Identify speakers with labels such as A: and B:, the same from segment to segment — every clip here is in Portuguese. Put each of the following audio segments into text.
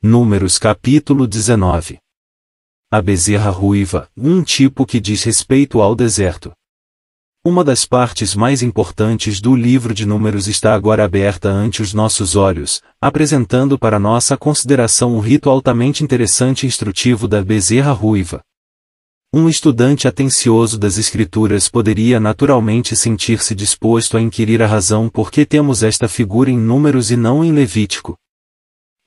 A: Números capítulo 19. A bezerra ruiva, um tipo que diz respeito ao deserto. Uma das partes mais importantes do livro de Números está agora aberta ante os nossos olhos, apresentando para nossa consideração um rito altamente interessante e instrutivo da bezerra ruiva. Um estudante atencioso das Escrituras poderia naturalmente sentir-se disposto a inquirir a razão por que temos esta figura em Números e não em Levítico.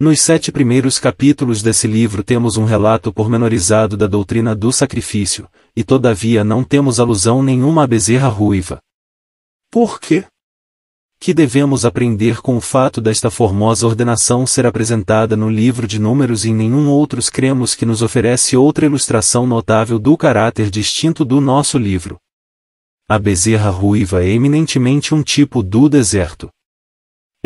A: Nos 7 primeiros capítulos desse livro temos um relato pormenorizado da doutrina do sacrifício, e todavia não temos alusão nenhuma à bezerra ruiva. Por quê? Que devemos aprender com o fato desta formosa ordenação ser apresentada no livro de Números e em nenhum outros cremos que nos oferece outra ilustração notável do caráter distinto do nosso livro. A bezerra ruiva é eminentemente um tipo do deserto.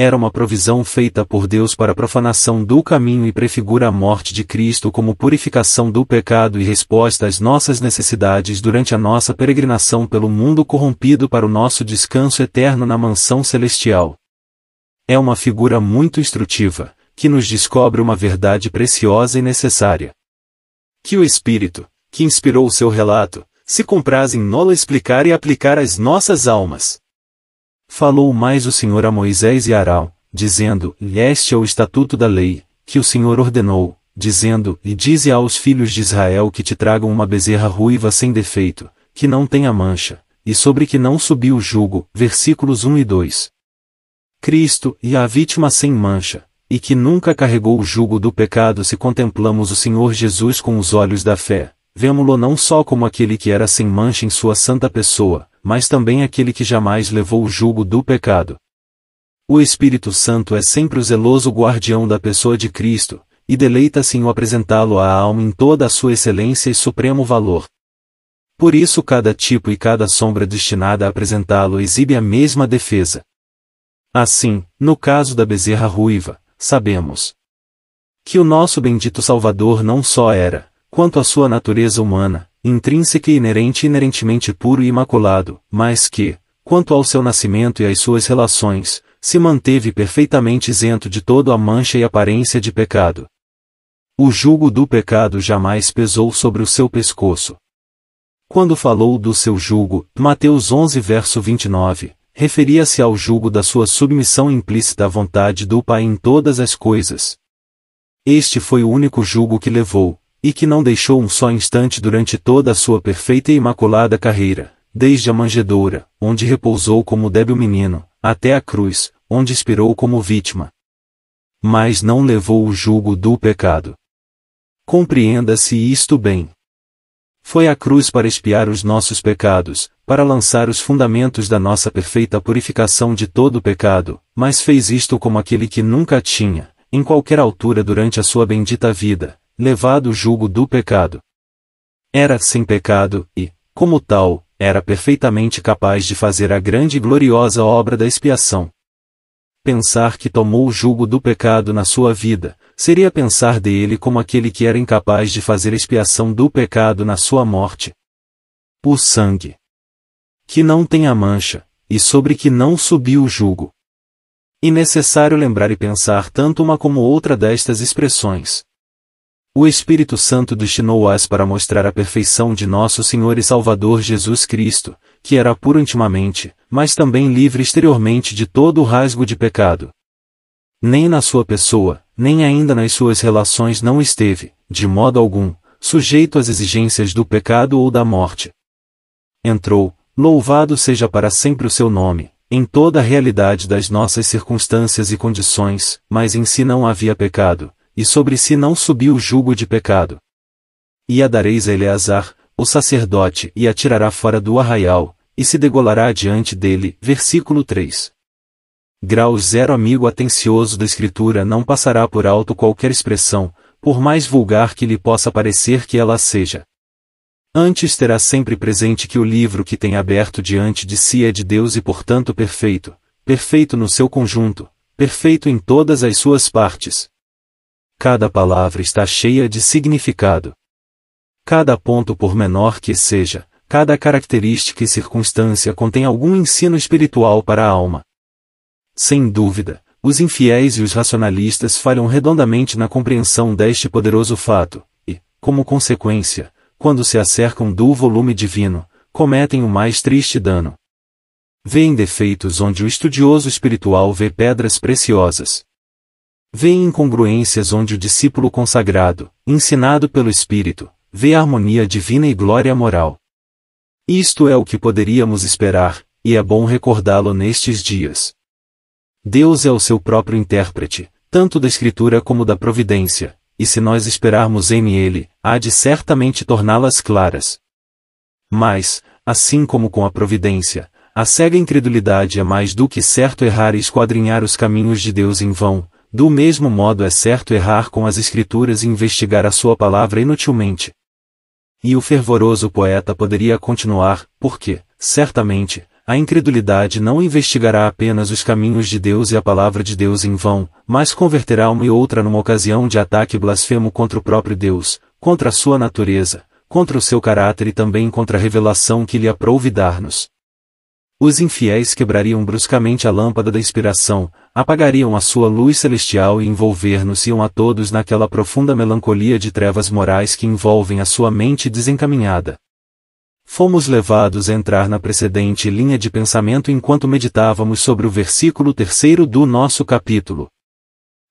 A: Era uma provisão feita por Deus para a profanação do caminho e prefigura a morte de Cristo como purificação do pecado e resposta às nossas necessidades durante a nossa peregrinação pelo mundo corrompido para o nosso descanso eterno na mansão celestial. É uma figura muito instrutiva, que nos descobre uma verdade preciosa e necessária. Que o Espírito, que inspirou o seu relato, se compraz em nola explicar e aplicar às nossas almas. Falou mais o Senhor a Moisés e a Arão, dizendo: Este é o estatuto da lei, que o Senhor ordenou, dizendo: E dize aos filhos de Israel que te tragam uma bezerra ruiva sem defeito, que não tenha mancha, e sobre que não subiu o jugo. Versículos 1 e 2. Cristo, e a vítima sem mancha, e que nunca carregou o jugo do pecado. Se contemplamos o Senhor Jesus com os olhos da fé, vemo-lo não só como aquele que era sem mancha em sua santa pessoa, mas também aquele que jamais levou o jugo do pecado. O Espírito Santo é sempre o zeloso guardião da pessoa de Cristo, e deleita-se em o apresentá-lo à alma em toda a sua excelência e supremo valor. Por isso cada tipo e cada sombra destinada a apresentá-lo exibe a mesma defesa. Assim, no caso da bezerra ruiva, sabemos que o nosso bendito Salvador não só era, quanto à sua natureza humana, intrínseca e inerentemente puro e imaculado, mas que, quanto ao seu nascimento e às suas relações, se manteve perfeitamente isento de toda a mancha e aparência de pecado. O jugo do pecado jamais pesou sobre o seu pescoço. Quando falou do seu jugo, Mateus 11 verso 29, referia-se ao jugo da sua submissão implícita à vontade do Pai em todas as coisas. Este foi o único jugo que levou, e que não deixou um só instante durante toda a sua perfeita e imaculada carreira, desde a manjedoura, onde repousou como débil menino, até a cruz, onde expirou como vítima. Mas não levou o jugo do pecado. Compreenda-se isto bem. Foi à cruz para expiar os nossos pecados, para lançar os fundamentos da nossa perfeita purificação de todo o pecado, mas fez isto como aquele que nunca tinha, em qualquer altura durante a sua bendita vida, levado o jugo do pecado. Era sem pecado e, como tal, era perfeitamente capaz de fazer a grande e gloriosa obra da expiação. Pensar que tomou o jugo do pecado na sua vida, seria pensar dele como aquele que era incapaz de fazer expiação do pecado na sua morte. O sangue que não tem a mancha, e sobre que não subiu o jugo. É necessário lembrar e pensar tanto uma como outra destas expressões. O Espírito Santo destinou-as para mostrar a perfeição de nosso Senhor e Salvador Jesus Cristo, que era puro intimamente, mas também livre exteriormente de todo o rasgo de pecado. Nem na sua pessoa, nem ainda nas suas relações não esteve, de modo algum, sujeito às exigências do pecado ou da morte. Entrou, louvado seja para sempre o seu nome, em toda a realidade das nossas circunstâncias e condições, mas em si não havia pecado, e sobre si não subiu o jugo de pecado. E a dareis a Eleazar, o sacerdote, e a tirará fora do arraial, e se degolará diante dele. Versículo 3. Grau 0. Amigo atencioso da Escritura não passará por alto qualquer expressão, por mais vulgar que lhe possa parecer que ela seja. Antes terá sempre presente que o livro que tem aberto diante de si é de Deus e portanto perfeito, perfeito no seu conjunto, perfeito em todas as suas partes. Cada palavra está cheia de significado. Cada ponto, por menor que seja, cada característica e circunstância contém algum ensino espiritual para a alma. Sem dúvida, os infiéis e os racionalistas falham redondamente na compreensão deste poderoso fato, e, como consequência, quando se acercam do volume divino, cometem o mais triste dano. Vêem defeitos onde o estudioso espiritual vê pedras preciosas. Vêem incongruências onde o discípulo consagrado, ensinado pelo Espírito, vê harmonia divina e glória moral. Isto é o que poderíamos esperar, e é bom recordá-lo nestes dias. Deus é o seu próprio intérprete, tanto da Escritura como da Providência, e se nós esperarmos em Ele, há de certamente torná-las claras. Mas, assim como com a Providência, a cega incredulidade é mais do que certo errar e esquadrinhar os caminhos de Deus em vão, do mesmo modo é certo errar com as Escrituras e investigar a sua palavra inutilmente. E o fervoroso poeta poderia continuar, porque, certamente, a incredulidade não investigará apenas os caminhos de Deus e a palavra de Deus em vão, mas converterá uma e outra numa ocasião de ataque blasfemo contra o próprio Deus, contra a sua natureza, contra o seu caráter e também contra a revelação que lhe aprouve dar-nos. Os infiéis quebrariam bruscamente a lâmpada da inspiração, apagariam a sua luz celestial e envolver-nos-iam a todos naquela profunda melancolia de trevas morais que envolvem a sua mente desencaminhada. Fomos levados a entrar na precedente linha de pensamento enquanto meditávamos sobre o versículo 3º do nosso capítulo.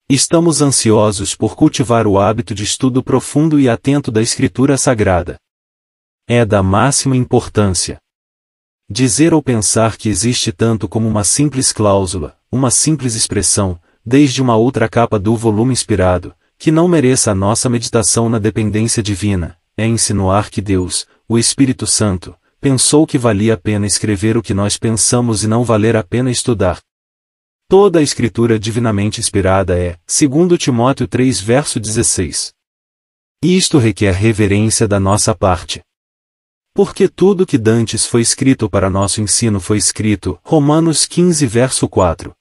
A: Estamos ansiosos por cultivar o hábito de estudo profundo e atento da Escritura Sagrada. É da máxima importância. Dizer ou pensar que existe tanto como uma simples cláusula, uma simples expressão, desde uma outra capa do volume inspirado, que não mereça a nossa meditação na dependência divina, é insinuar que Deus, o Espírito Santo, pensou que valia a pena escrever o que nós pensamos e não valer a pena estudar. Toda a Escritura divinamente inspirada é, segundo Timóteo 3 verso 16. Isto requer reverência da nossa parte. Porque tudo que dantes foi escrito para nosso ensino foi escrito, Romanos 15 verso 4.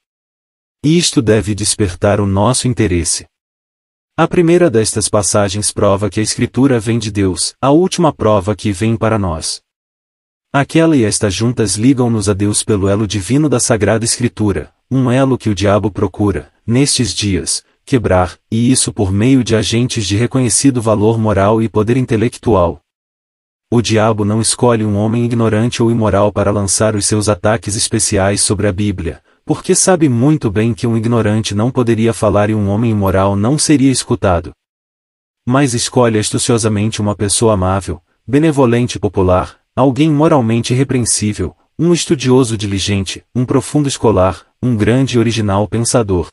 A: Isto deve despertar o nosso interesse. A primeira destas passagens prova que a Escritura vem de Deus, a última prova que vem para nós. Aquela e esta juntas ligam-nos a Deus pelo elo divino da Sagrada Escritura, um elo que o diabo procura, nestes dias, quebrar, e isso por meio de agentes de reconhecido valor moral e poder intelectual. O diabo não escolhe um homem ignorante ou imoral para lançar os seus ataques especiais sobre a Bíblia, porque sabe muito bem que um ignorante não poderia falar e um homem imoral não seria escutado. Mas escolhe astuciosamente uma pessoa amável, benevolente e popular, alguém moralmente irrepreensível, um estudioso diligente, um profundo escolar, um grande e original pensador.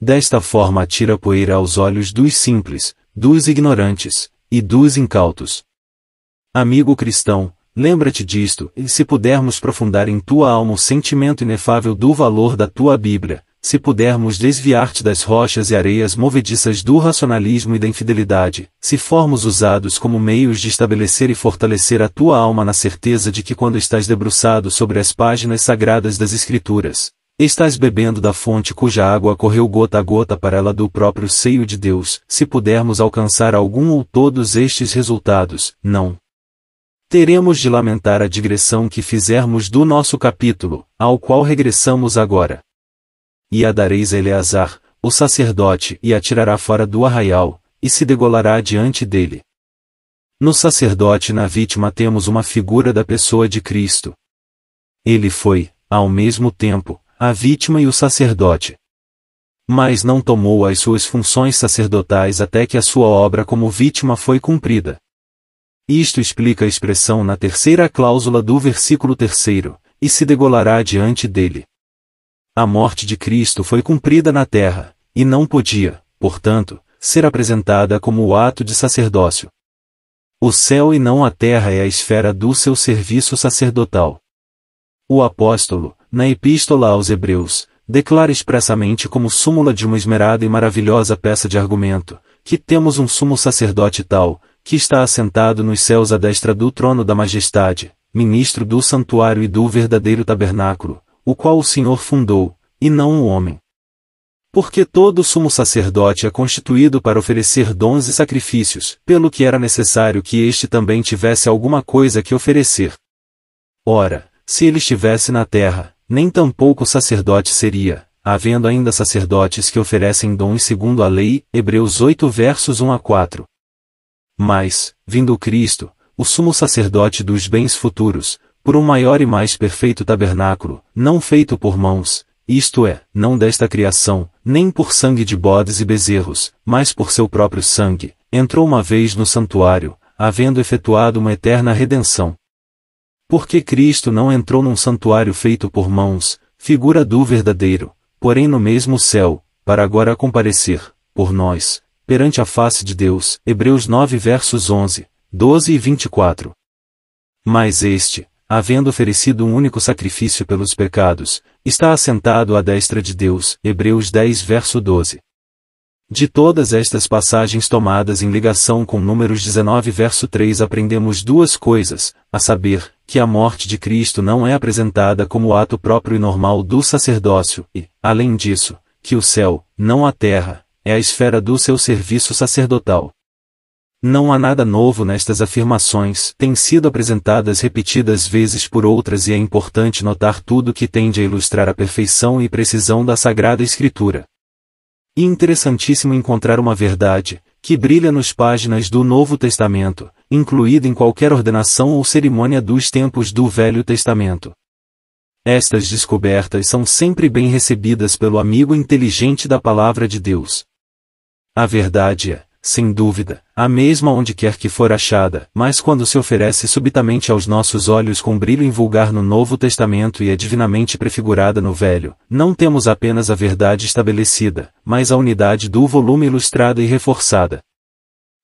A: Desta forma atira poeira aos olhos dos simples, dos ignorantes, e dos incautos. Amigo cristão, lembra-te disto, e se pudermos aprofundar em tua alma o sentimento inefável do valor da tua Bíblia, se pudermos desviar-te das rochas e areias movediças do racionalismo e da infidelidade, se formos usados como meios de estabelecer e fortalecer a tua alma na certeza de que quando estás debruçado sobre as páginas sagradas das Escrituras, estás bebendo da fonte cuja água correu gota a gota para ela do próprio seio de Deus, se pudermos alcançar algum ou todos estes resultados, não teremos de lamentar a digressão que fizermos do nosso capítulo, ao qual regressamos agora. E a dareis a Eleazar, o sacerdote, e a tirará fora do arraial, e se degolará diante dele. No sacerdote e na vítima temos uma figura da pessoa de Cristo. Ele foi, ao mesmo tempo, a vítima e o sacerdote. Mas não tomou as suas funções sacerdotais até que a sua obra como vítima foi cumprida. Isto explica a expressão na terceira cláusula do versículo 3º, e se degolará diante dele. A morte de Cristo foi cumprida na terra, e não podia, portanto, ser apresentada como o ato de sacerdócio. O céu e não a terra é a esfera do seu serviço sacerdotal. O apóstolo, na Epístola aos Hebreus, declara expressamente como súmula de uma esmerada e maravilhosa peça de argumento, que temos um sumo sacerdote tal, que está assentado nos céus à destra do trono da majestade, ministro do santuário e do verdadeiro tabernáculo, o qual o Senhor fundou, e não o homem. Porque todo sumo sacerdote é constituído para oferecer dons e sacrifícios, pelo que era necessário que este também tivesse alguma coisa que oferecer. Ora, se ele estivesse na terra, nem tampouco sacerdote seria, havendo ainda sacerdotes que oferecem dons segundo a lei, Hebreus 8 versos 1 a 4. Mas, vindo Cristo, o sumo sacerdote dos bens futuros, por um maior e mais perfeito tabernáculo, não feito por mãos, isto é, não desta criação, nem por sangue de bodes e bezerros, mas por seu próprio sangue, entrou uma vez no santuário, havendo efetuado uma eterna redenção. Porque Cristo não entrou num santuário feito por mãos, figura do verdadeiro, porém no mesmo céu, para agora comparecer, por nós, perante a face de Deus. Hebreus 9 versos 11, 12 e 24. Mas este, havendo oferecido um único sacrifício pelos pecados, está assentado à destra de Deus. Hebreus 10 verso 12. De todas estas passagens tomadas em ligação com Números 19 verso 3 aprendemos duas coisas, a saber, que a morte de Cristo não é apresentada como o ato próprio e normal do sacerdócio e, além disso, que o céu, não a terra, é a esfera do seu serviço sacerdotal. Não há nada novo nestas afirmações, têm sido apresentadas repetidas vezes por outras e é importante notar tudo que tende a ilustrar a perfeição e precisão da Sagrada Escritura. E interessantíssimo encontrar uma verdade, que brilha nas páginas do Novo Testamento, incluída em qualquer ordenação ou cerimônia dos tempos do Velho Testamento. Estas descobertas são sempre bem recebidas pelo amigo inteligente da Palavra de Deus. A verdade é, sem dúvida, a mesma onde quer que for achada, mas quando se oferece subitamente aos nossos olhos com brilho invulgar no Novo Testamento e é divinamente prefigurada no Velho, não temos apenas a verdade estabelecida, mas a unidade do volume ilustrada e reforçada.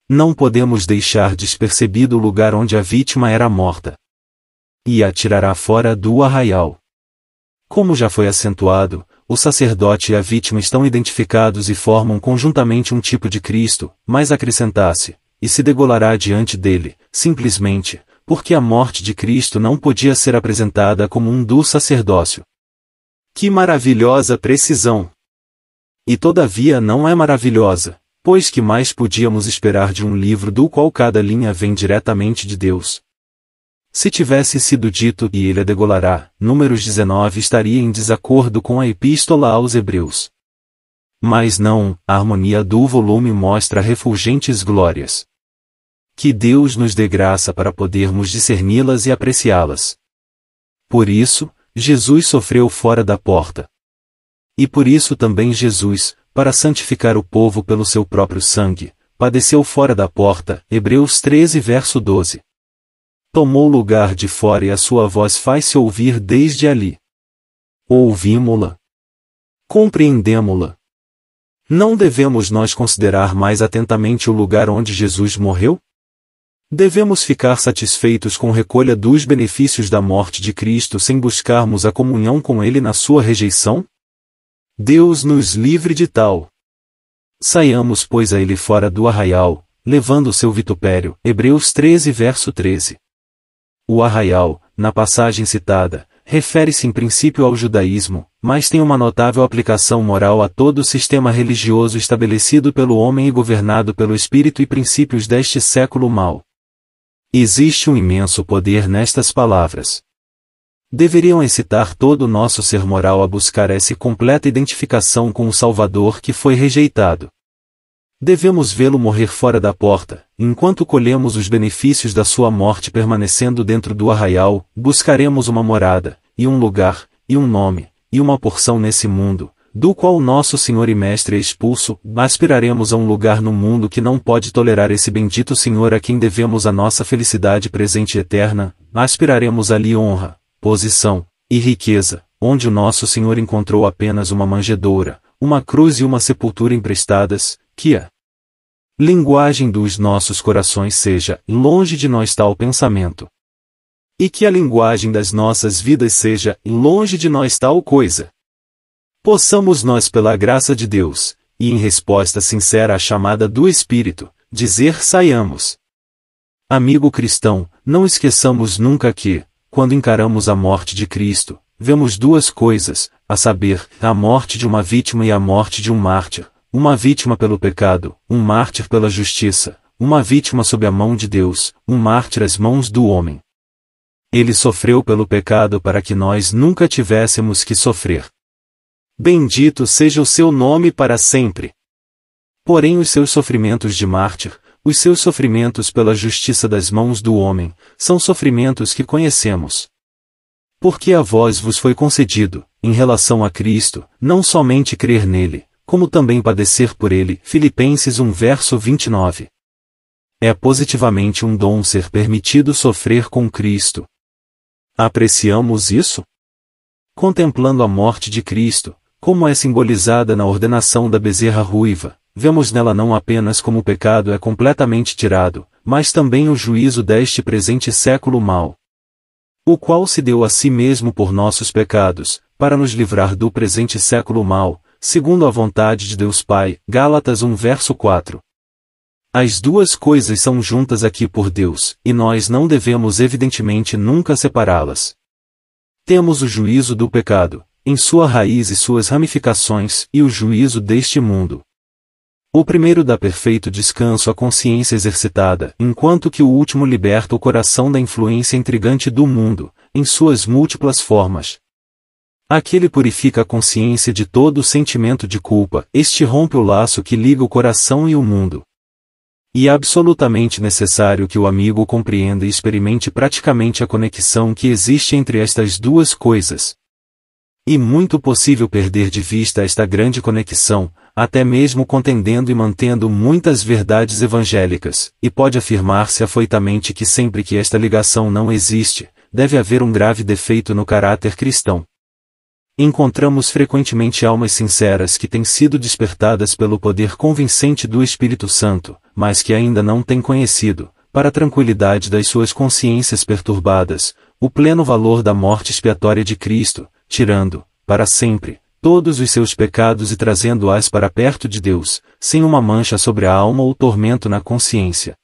A: Não podemos deixar despercebido o lugar onde a vítima era morta. E a tirará fora do arraial. Como já foi acentuado, o sacerdote e a vítima estão identificados e formam conjuntamente um tipo de Cristo, mas acrescentasse, e se degolará diante dele, simplesmente, porque a morte de Cristo não podia ser apresentada como um do sacerdócio. Que maravilhosa precisão! E todavia não é maravilhosa, pois que mais podíamos esperar de um livro do qual cada linha vem diretamente de Deus? Se tivesse sido dito e ele a degolará, Números 19 estaria em desacordo com a Epístola aos Hebreus. Mas não, a harmonia do volume mostra refulgentes glórias. Que Deus nos dê graça para podermos discerni-las e apreciá-las. Por isso, Jesus sofreu fora da porta. E por isso também Jesus, para santificar o povo pelo seu próprio sangue, padeceu fora da porta. Hebreus 13 verso 12. Tomou lugar de fora e a sua voz faz-se ouvir desde ali. Ouvimo-la. Compreendemo-la. Não devemos nós considerar mais atentamente o lugar onde Jesus morreu? Devemos ficar satisfeitos com a recolha dos benefícios da morte de Cristo sem buscarmos a comunhão com Ele na sua rejeição? Deus nos livre de tal. Saiamos pois a Ele fora do arraial, levando o seu vitupério. Hebreus 13 verso 13. O arraial, na passagem citada, refere-se em princípio ao judaísmo, mas tem uma notável aplicação moral a todo o sistema religioso estabelecido pelo homem e governado pelo espírito e princípios deste século mau. Existe um imenso poder nestas palavras. Deveriam excitar todo o nosso ser moral a buscar essa completa identificação com o Salvador que foi rejeitado. Devemos vê-lo morrer fora da porta, enquanto colhemos os benefícios da sua morte permanecendo dentro do arraial, buscaremos uma morada, e um lugar, e um nome, e uma porção nesse mundo, do qual nosso Senhor e Mestre é expulso, aspiraremos a um lugar no mundo que não pode tolerar esse bendito Senhor a quem devemos a nossa felicidade presente e eterna, aspiraremos ali honra, posição, e riqueza, onde o nosso Senhor encontrou apenas uma manjedoura, uma cruz e uma sepultura emprestadas, que a linguagem dos nossos corações seja, longe de nós tal pensamento. E que a linguagem das nossas vidas seja, longe de nós tal coisa. Possamos nós pela graça de Deus, e em resposta sincera à chamada do Espírito, dizer saiamos. Amigo cristão, não esqueçamos nunca que, quando encaramos a morte de Cristo, vemos duas coisas, a saber, a morte de uma vítima e a morte de um mártir. Uma vítima pelo pecado, um mártir pela justiça, uma vítima sob a mão de Deus, um mártir às mãos do homem. Ele sofreu pelo pecado para que nós nunca tivéssemos que sofrer. Bendito seja o seu nome para sempre. Porém os seus sofrimentos de mártir, os seus sofrimentos pela justiça das mãos do homem, são sofrimentos que conhecemos. Porque a vós vos foi concedido, em relação a Cristo, não somente crer nele, como também padecer por ele. Filipenses 1 verso 29. É positivamente um dom ser permitido sofrer com Cristo. Apreciamos isso? Contemplando a morte de Cristo, como é simbolizada na ordenação da bezerra ruiva, vemos nela não apenas como o pecado é completamente tirado, mas também o juízo deste presente século mau, o qual se deu a si mesmo por nossos pecados, para nos livrar do presente século mau, segundo a vontade de Deus Pai. Gálatas 1 verso 4. As duas coisas são juntas aqui por Deus, e nós não devemos evidentemente nunca separá-las. Temos o juízo do pecado, em sua raiz e suas ramificações, e o juízo deste mundo. O primeiro dá perfeito descanso à consciência exercitada, enquanto que o último liberta o coração da influência intrigante do mundo, em suas múltiplas formas. Aquele purifica a consciência de todo o sentimento de culpa, este rompe o laço que liga o coração e o mundo. E é absolutamente necessário que o amigo compreenda e experimente praticamente a conexão que existe entre estas duas coisas. E muito possível perder de vista esta grande conexão, até mesmo contendendo e mantendo muitas verdades evangélicas, e pode afirmar-se afoitamente que sempre que esta ligação não existe, deve haver um grave defeito no caráter cristão. Encontramos frequentemente almas sinceras que têm sido despertadas pelo poder convincente do Espírito Santo, mas que ainda não têm conhecido, para a tranquilidade das suas consciências perturbadas, o pleno valor da morte expiatória de Cristo, tirando, para sempre, todos os seus pecados e trazendo-as para perto de Deus, sem uma mancha sobre a alma ou tormento na consciência.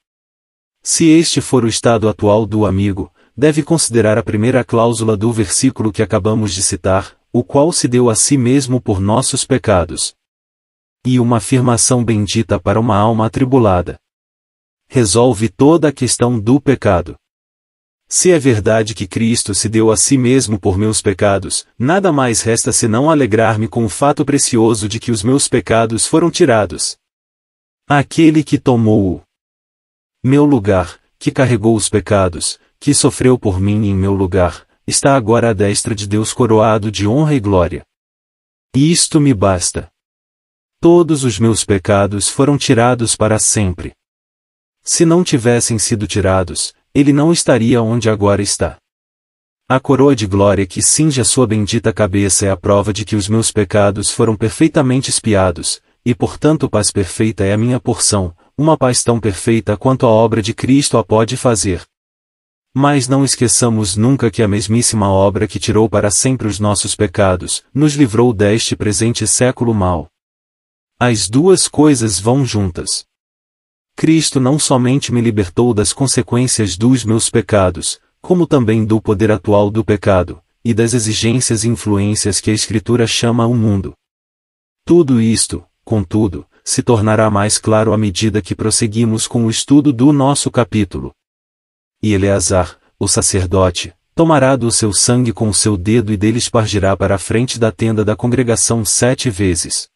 A: Se este for o estado atual do amigo, deve considerar a primeira cláusula do versículo que acabamos de citar, o qual se deu a si mesmo por nossos pecados. E uma afirmação bendita para uma alma atribulada. Resolve toda a questão do pecado. Se é verdade que Cristo se deu a si mesmo por meus pecados, nada mais resta senão alegrar-me com o fato precioso de que os meus pecados foram tirados. Aquele que tomou o meu lugar, que carregou os pecados, que sofreu por mim em meu lugar, está agora à destra de Deus coroado de honra e glória. E isto me basta. Todos os meus pecados foram tirados para sempre. Se não tivessem sido tirados, ele não estaria onde agora está. A coroa de glória que cinge a sua bendita cabeça é a prova de que os meus pecados foram perfeitamente expiados, e portanto paz perfeita é a minha porção, uma paz tão perfeita quanto a obra de Cristo a pode fazer. Mas não esqueçamos nunca que a mesmíssima obra que tirou para sempre os nossos pecados, nos livrou deste presente século mau. As duas coisas vão juntas. Cristo não somente me libertou das consequências dos meus pecados, como também do poder atual do pecado, e das exigências e influências que a Escritura chama o mundo. Tudo isto, contudo, se tornará mais claro à medida que prosseguimos com o estudo do nosso capítulo. E Eleazar, o sacerdote, tomará do seu sangue com o seu dedo e dele espargirá para a frente da tenda da congregação 7 vezes.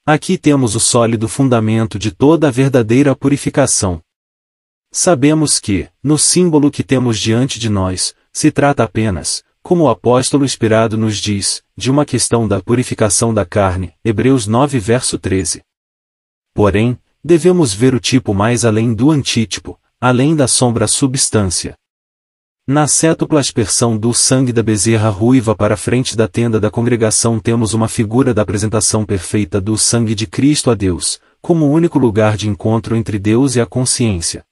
A: Aqui temos o sólido fundamento de toda a verdadeira purificação. Sabemos que, no símbolo que temos diante de nós, se trata apenas, como o apóstolo inspirado nos diz, de uma questão da purificação da carne, Hebreus 9 verso 13. Porém, devemos ver o tipo mais além do antítipo, além da sombra substância. Na cétupla aspersão do sangue da bezerra ruiva para a frente da tenda da congregação temos uma figura da apresentação perfeita do sangue de Cristo a Deus, como o único lugar de encontro entre Deus e a consciência.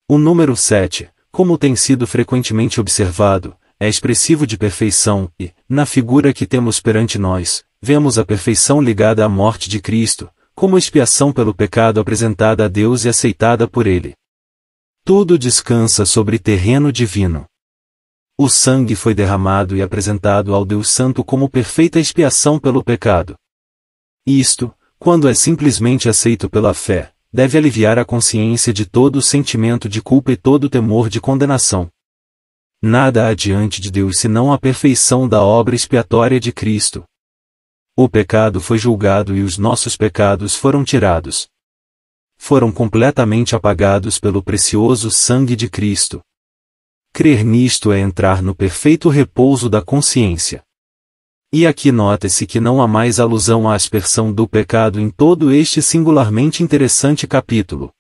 A: O número 7, como tem sido frequentemente observado, é expressivo de perfeição e, na figura que temos perante nós, vemos a perfeição ligada à morte de Cristo, como expiação pelo pecado apresentada a Deus e aceitada por Ele. Tudo descansa sobre terreno divino. O sangue foi derramado e apresentado ao Deus Santo como perfeita expiação pelo pecado. Isto, quando é simplesmente aceito pela fé, deve aliviar a consciência de todo o sentimento de culpa e todo o temor de condenação. Nada há diante de Deus senão a perfeição da obra expiatória de Cristo. O pecado foi julgado e os nossos pecados foram tirados. Foram completamente apagados pelo precioso sangue de Cristo. Crer nisto é entrar no perfeito repouso da consciência. E aqui nota-se que não há mais alusão à aspersão do pecado em todo este singularmente interessante capítulo.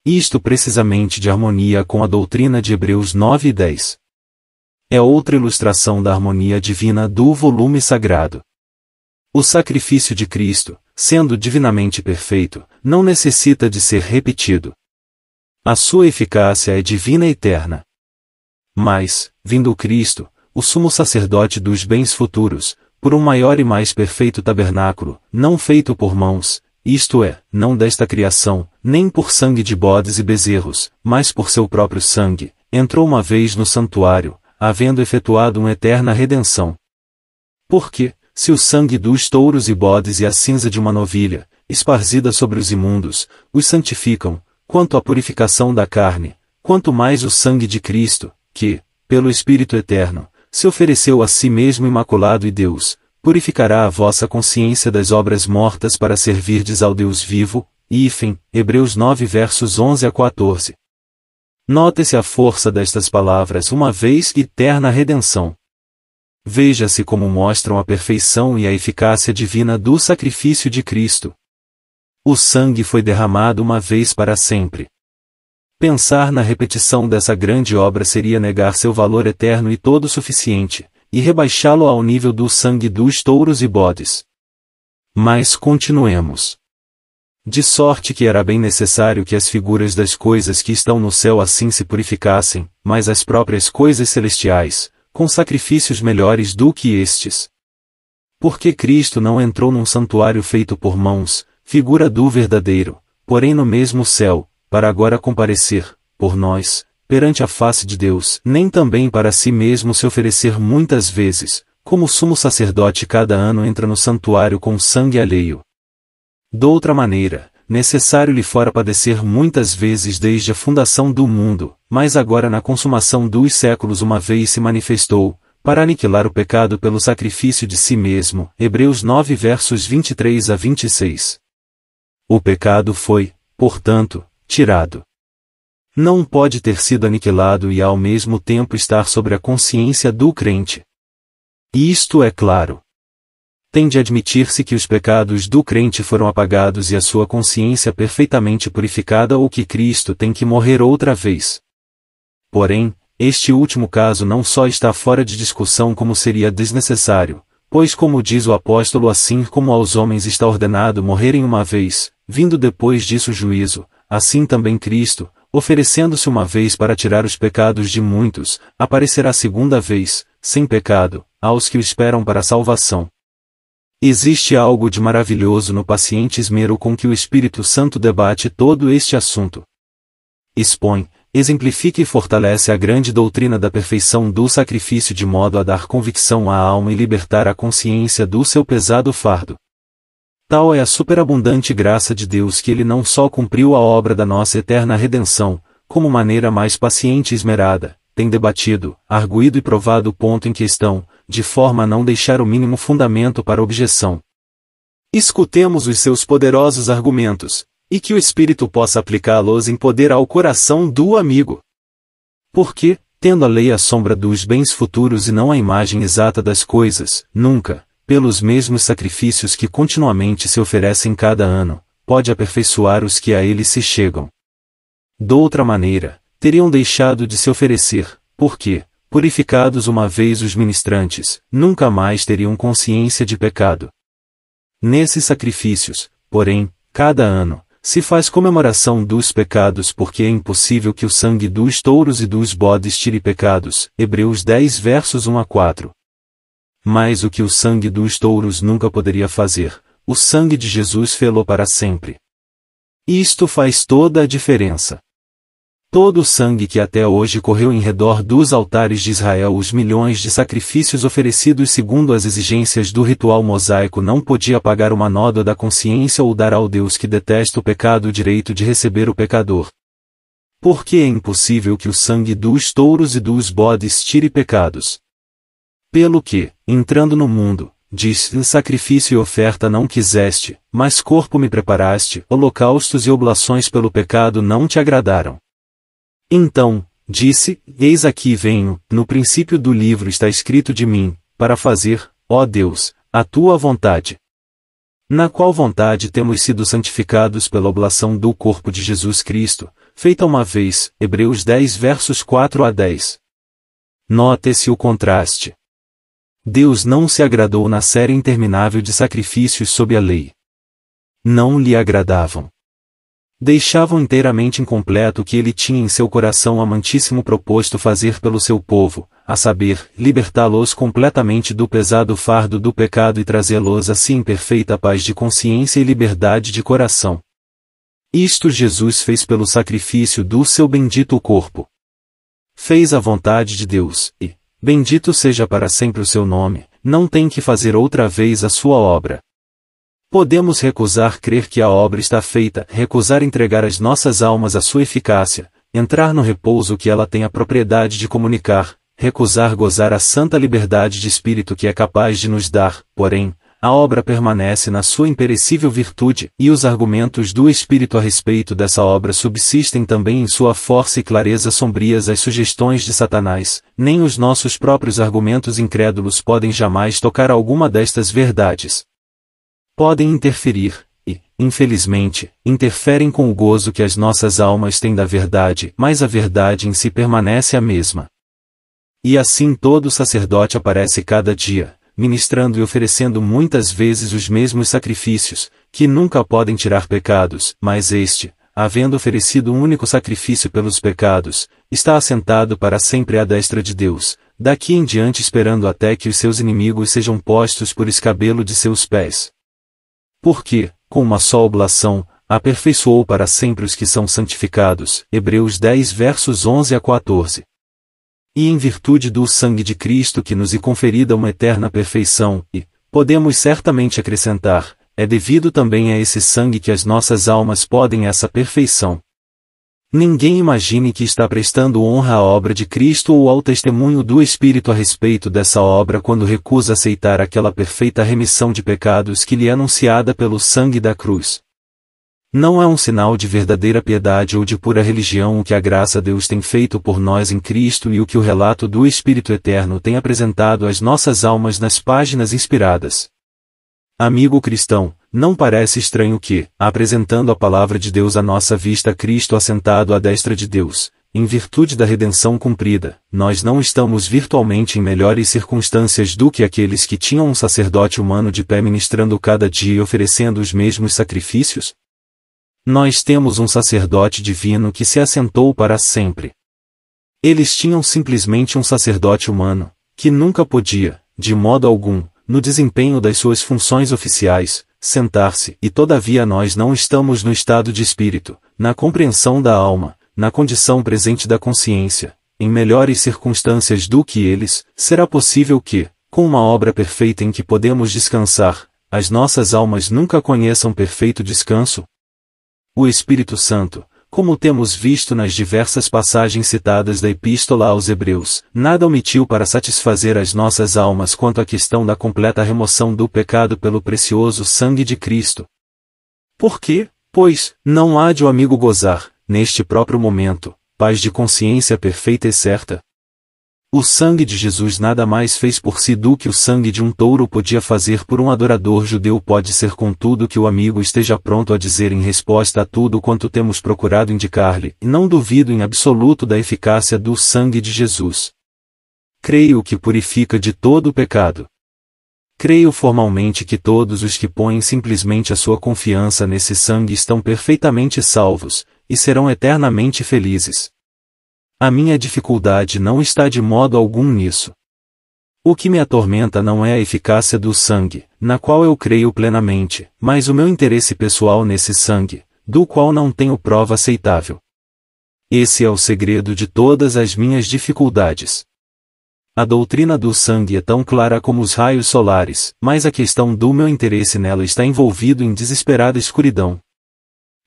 A: Isto precisamente de harmonia com a doutrina de Hebreus 9 e 10. É outra ilustração da harmonia divina do volume sagrado. O sacrifício de Cristo, sendo divinamente perfeito, não necessita de ser repetido. A sua eficácia é divina e eterna. Mas, vindo Cristo, o sumo sacerdote dos bens futuros, por um maior e mais perfeito tabernáculo, não feito por mãos, isto é, não desta criação, nem por sangue de bodes e bezerros, mas por seu próprio sangue, entrou uma vez no santuário, havendo efetuado uma eterna redenção. Porque, se o sangue dos touros e bodes e a cinza de uma novilha, esparzida sobre os imundos, os santificam, quanto à purificação da carne, quanto mais o sangue de Cristo, que, pelo Espírito Eterno, se ofereceu a si mesmo imaculado e Deus, purificará a vossa consciência das obras mortas para servirdes ao Deus vivo. Hebreus 9 versos 11 a 14. Note-se a força destas palavras uma vez e eterna redenção. Veja-se como mostram a perfeição e a eficácia divina do sacrifício de Cristo. O sangue foi derramado uma vez para sempre. Pensar na repetição dessa grande obra seria negar seu valor eterno e todo suficiente, e rebaixá-lo ao nível do sangue dos touros e bodes. Mas continuemos. De sorte que era bem necessário que as figuras das coisas que estão no céu assim se purificassem, mas as próprias coisas celestiais, com sacrifícios melhores do que estes. Porque Cristo não entrou num santuário feito por mãos, figura do verdadeiro, porém no mesmo céu, para agora comparecer, por nós, perante a face de Deus, nem também para si mesmo se oferecer muitas vezes, como o sumo sacerdote cada ano entra no santuário com sangue alheio. Doutra maneira, necessário lhe fora padecer muitas vezes desde a fundação do mundo, mas agora na consumação dos séculos uma vez se manifestou, para aniquilar o pecado pelo sacrifício de si mesmo. Hebreus 9 versos 23 a 26. O pecado foi, portanto, tirado. Não pode ter sido aniquilado e ao mesmo tempo estar sobre a consciência do crente. Isto é claro. Tem de admitir-se que os pecados do crente foram apagados e a sua consciência perfeitamente purificada ou que Cristo tem que morrer outra vez. Porém, este último caso não só está fora de discussão como seria desnecessário, pois como diz o apóstolo, assim como aos homens está ordenado morrerem uma vez, vindo depois disso o juízo, assim também Cristo, oferecendo-se uma vez para tirar os pecados de muitos, aparecerá segunda vez, sem pecado, aos que o esperam para a salvação. Existe algo de maravilhoso no paciente esmero com que o Espírito Santo debate todo este assunto. Expõe, exemplifica e fortalece a grande doutrina da perfeição do sacrifício de modo a dar convicção à alma e libertar a consciência do seu pesado fardo. Tal é a superabundante graça de Deus que Ele não só cumpriu a obra da nossa eterna redenção, como maneira mais paciente e esmerada, tem debatido, arguído e provado o ponto em questão, de forma a não deixar o mínimo fundamento para objeção. Escutemos os seus poderosos argumentos, e que o Espírito possa aplicá-los em poder ao coração do amigo. Porque, tendo a lei a sombra dos bens futuros e não a imagem exata das coisas, nunca, pelos mesmos sacrifícios que continuamente se oferecem cada ano, pode aperfeiçoar os que a ele se chegam. Doutra maneira, teriam deixado de se oferecer, porque, purificados uma vez os ministrantes, nunca mais teriam consciência de pecado. Nesses sacrifícios, porém, cada ano, se faz comemoração dos pecados porque é impossível que o sangue dos touros e dos bodes tire pecados. Hebreus 10 versos 1 a 4. Mas o que o sangue dos touros nunca poderia fazer, o sangue de Jesus fê-lo para sempre. Isto faz toda a diferença. Todo o sangue que até hoje correu em redor dos altares de Israel, os milhões de sacrifícios oferecidos segundo as exigências do ritual mosaico, não podia apagar uma nódoa da consciência ou dar ao Deus que detesta o pecado o direito de receber o pecador. Porque é impossível que o sangue dos touros e dos bodes tire pecados. Pelo que, entrando no mundo, diz: sacrifício e oferta não quiseste, mas corpo me preparaste, holocaustos e oblações pelo pecado não te agradaram. Então, disse: eis aqui venho, no princípio do livro está escrito de mim, para fazer, ó Deus, a tua vontade. Na qual vontade temos sido santificados pela oblação do corpo de Jesus Cristo, feita uma vez, Hebreus 10 versos 4 a 10. Note-se o contraste. Deus não se agradou na série interminável de sacrifícios sob a lei. Não lhe agradavam. Deixavam inteiramente incompleto o que ele tinha em seu coração amantíssimo proposto fazer pelo seu povo, a saber, libertá-los completamente do pesado fardo do pecado e trazê-los assim em perfeita paz de consciência e liberdade de coração. Isto Jesus fez pelo sacrifício do seu bendito corpo. Fez a vontade de Deus, e, bendito seja para sempre o seu nome, não tem que fazer outra vez a sua obra. Podemos recusar crer que a obra está feita, recusar entregar as nossas almas à sua eficácia, entrar no repouso que ela tem a propriedade de comunicar, recusar gozar a santa liberdade de espírito que é capaz de nos dar, porém, a obra permanece na sua imperecível virtude, e os argumentos do Espírito a respeito dessa obra subsistem também em sua força e clareza sombrias às sugestões de Satanás, nem os nossos próprios argumentos incrédulos podem jamais tocar alguma destas verdades. Podem interferir, e, infelizmente, interferem com o gozo que as nossas almas têm da verdade, mas a verdade em si permanece a mesma. E assim todo sacerdote aparece cada dia, ministrando e oferecendo muitas vezes os mesmos sacrifícios, que nunca podem tirar pecados, mas este, havendo oferecido um único sacrifício pelos pecados, está assentado para sempre à destra de Deus, daqui em diante esperando até que os seus inimigos sejam postos por escabelo de seus pés. Porque, com uma só oblação, aperfeiçoou para sempre os que são santificados. Hebreus 10 versos 11 a 14. E em virtude do sangue de Cristo que nos é conferida uma eterna perfeição, e, podemos certamente acrescentar, é devido também a esse sangue que as nossas almas podem essa perfeição. Ninguém imagine que está prestando honra à obra de Cristo ou ao testemunho do Espírito a respeito dessa obra quando recusa aceitar aquela perfeita remissão de pecados que lhe é anunciada pelo sangue da cruz. Não é um sinal de verdadeira piedade ou de pura religião o que a graça de Deus tem feito por nós em Cristo e o que o relato do Espírito Eterno tem apresentado às nossas almas nas páginas inspiradas. Amigo cristão, não parece estranho que, apresentando a palavra de Deus à nossa vista Cristo assentado à destra de Deus, em virtude da redenção cumprida, nós não estamos virtualmente em melhores circunstâncias do que aqueles que tinham um sacerdote humano de pé ministrando cada dia e oferecendo os mesmos sacrifícios? Nós temos um sacerdote divino que se assentou para sempre. Eles tinham simplesmente um sacerdote humano, que nunca podia, de modo algum, no desempenho das suas funções oficiais, sentar-se, e todavia nós não estamos no estado de espírito, na compreensão da alma, na condição presente da consciência, em melhores circunstâncias do que eles, será possível que, com uma obra perfeita em que podemos descansar, as nossas almas nunca conheçam perfeito descanso? O Espírito Santo, como temos visto nas diversas passagens citadas da Epístola aos Hebreus, nada omitiu para satisfazer as nossas almas quanto à questão da completa remoção do pecado pelo precioso sangue de Cristo. Por quê? Pois, não há de o amigo gozar, neste próprio momento, paz de consciência perfeita e certa? O sangue de Jesus nada mais fez por si do que o sangue de um touro podia fazer por um adorador judeu. Pode ser contudo que o amigo esteja pronto a dizer em resposta a tudo quanto temos procurado indicar-lhe, e não duvido em absoluto da eficácia do sangue de Jesus. Creio que purifica de todo o pecado. Creio formalmente que todos os que põem simplesmente a sua confiança nesse sangue estão perfeitamente salvos, e serão eternamente felizes. A minha dificuldade não está de modo algum nisso. O que me atormenta não é a eficácia do sangue, na qual eu creio plenamente, mas o meu interesse pessoal nesse sangue, do qual não tenho prova aceitável. Esse é o segredo de todas as minhas dificuldades. A doutrina do sangue é tão clara como os raios solares, mas a questão do meu interesse nela está envolvido em desesperada escuridão.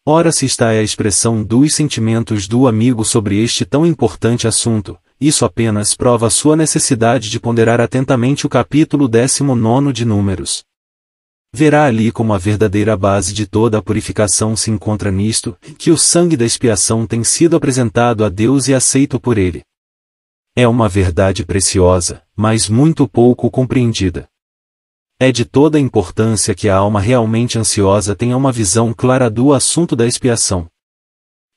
A: Ora se está a expressão dos sentimentos do amigo sobre este tão importante assunto, isso apenas prova a sua necessidade de ponderar atentamente o capítulo 19 de Números. Verá ali como a verdadeira base de toda a purificação se encontra nisto, que o sangue da expiação tem sido apresentado a Deus e aceito por Ele. É uma verdade preciosa, mas muito pouco compreendida. É de toda a importância que a alma realmente ansiosa tenha uma visão clara do assunto da expiação.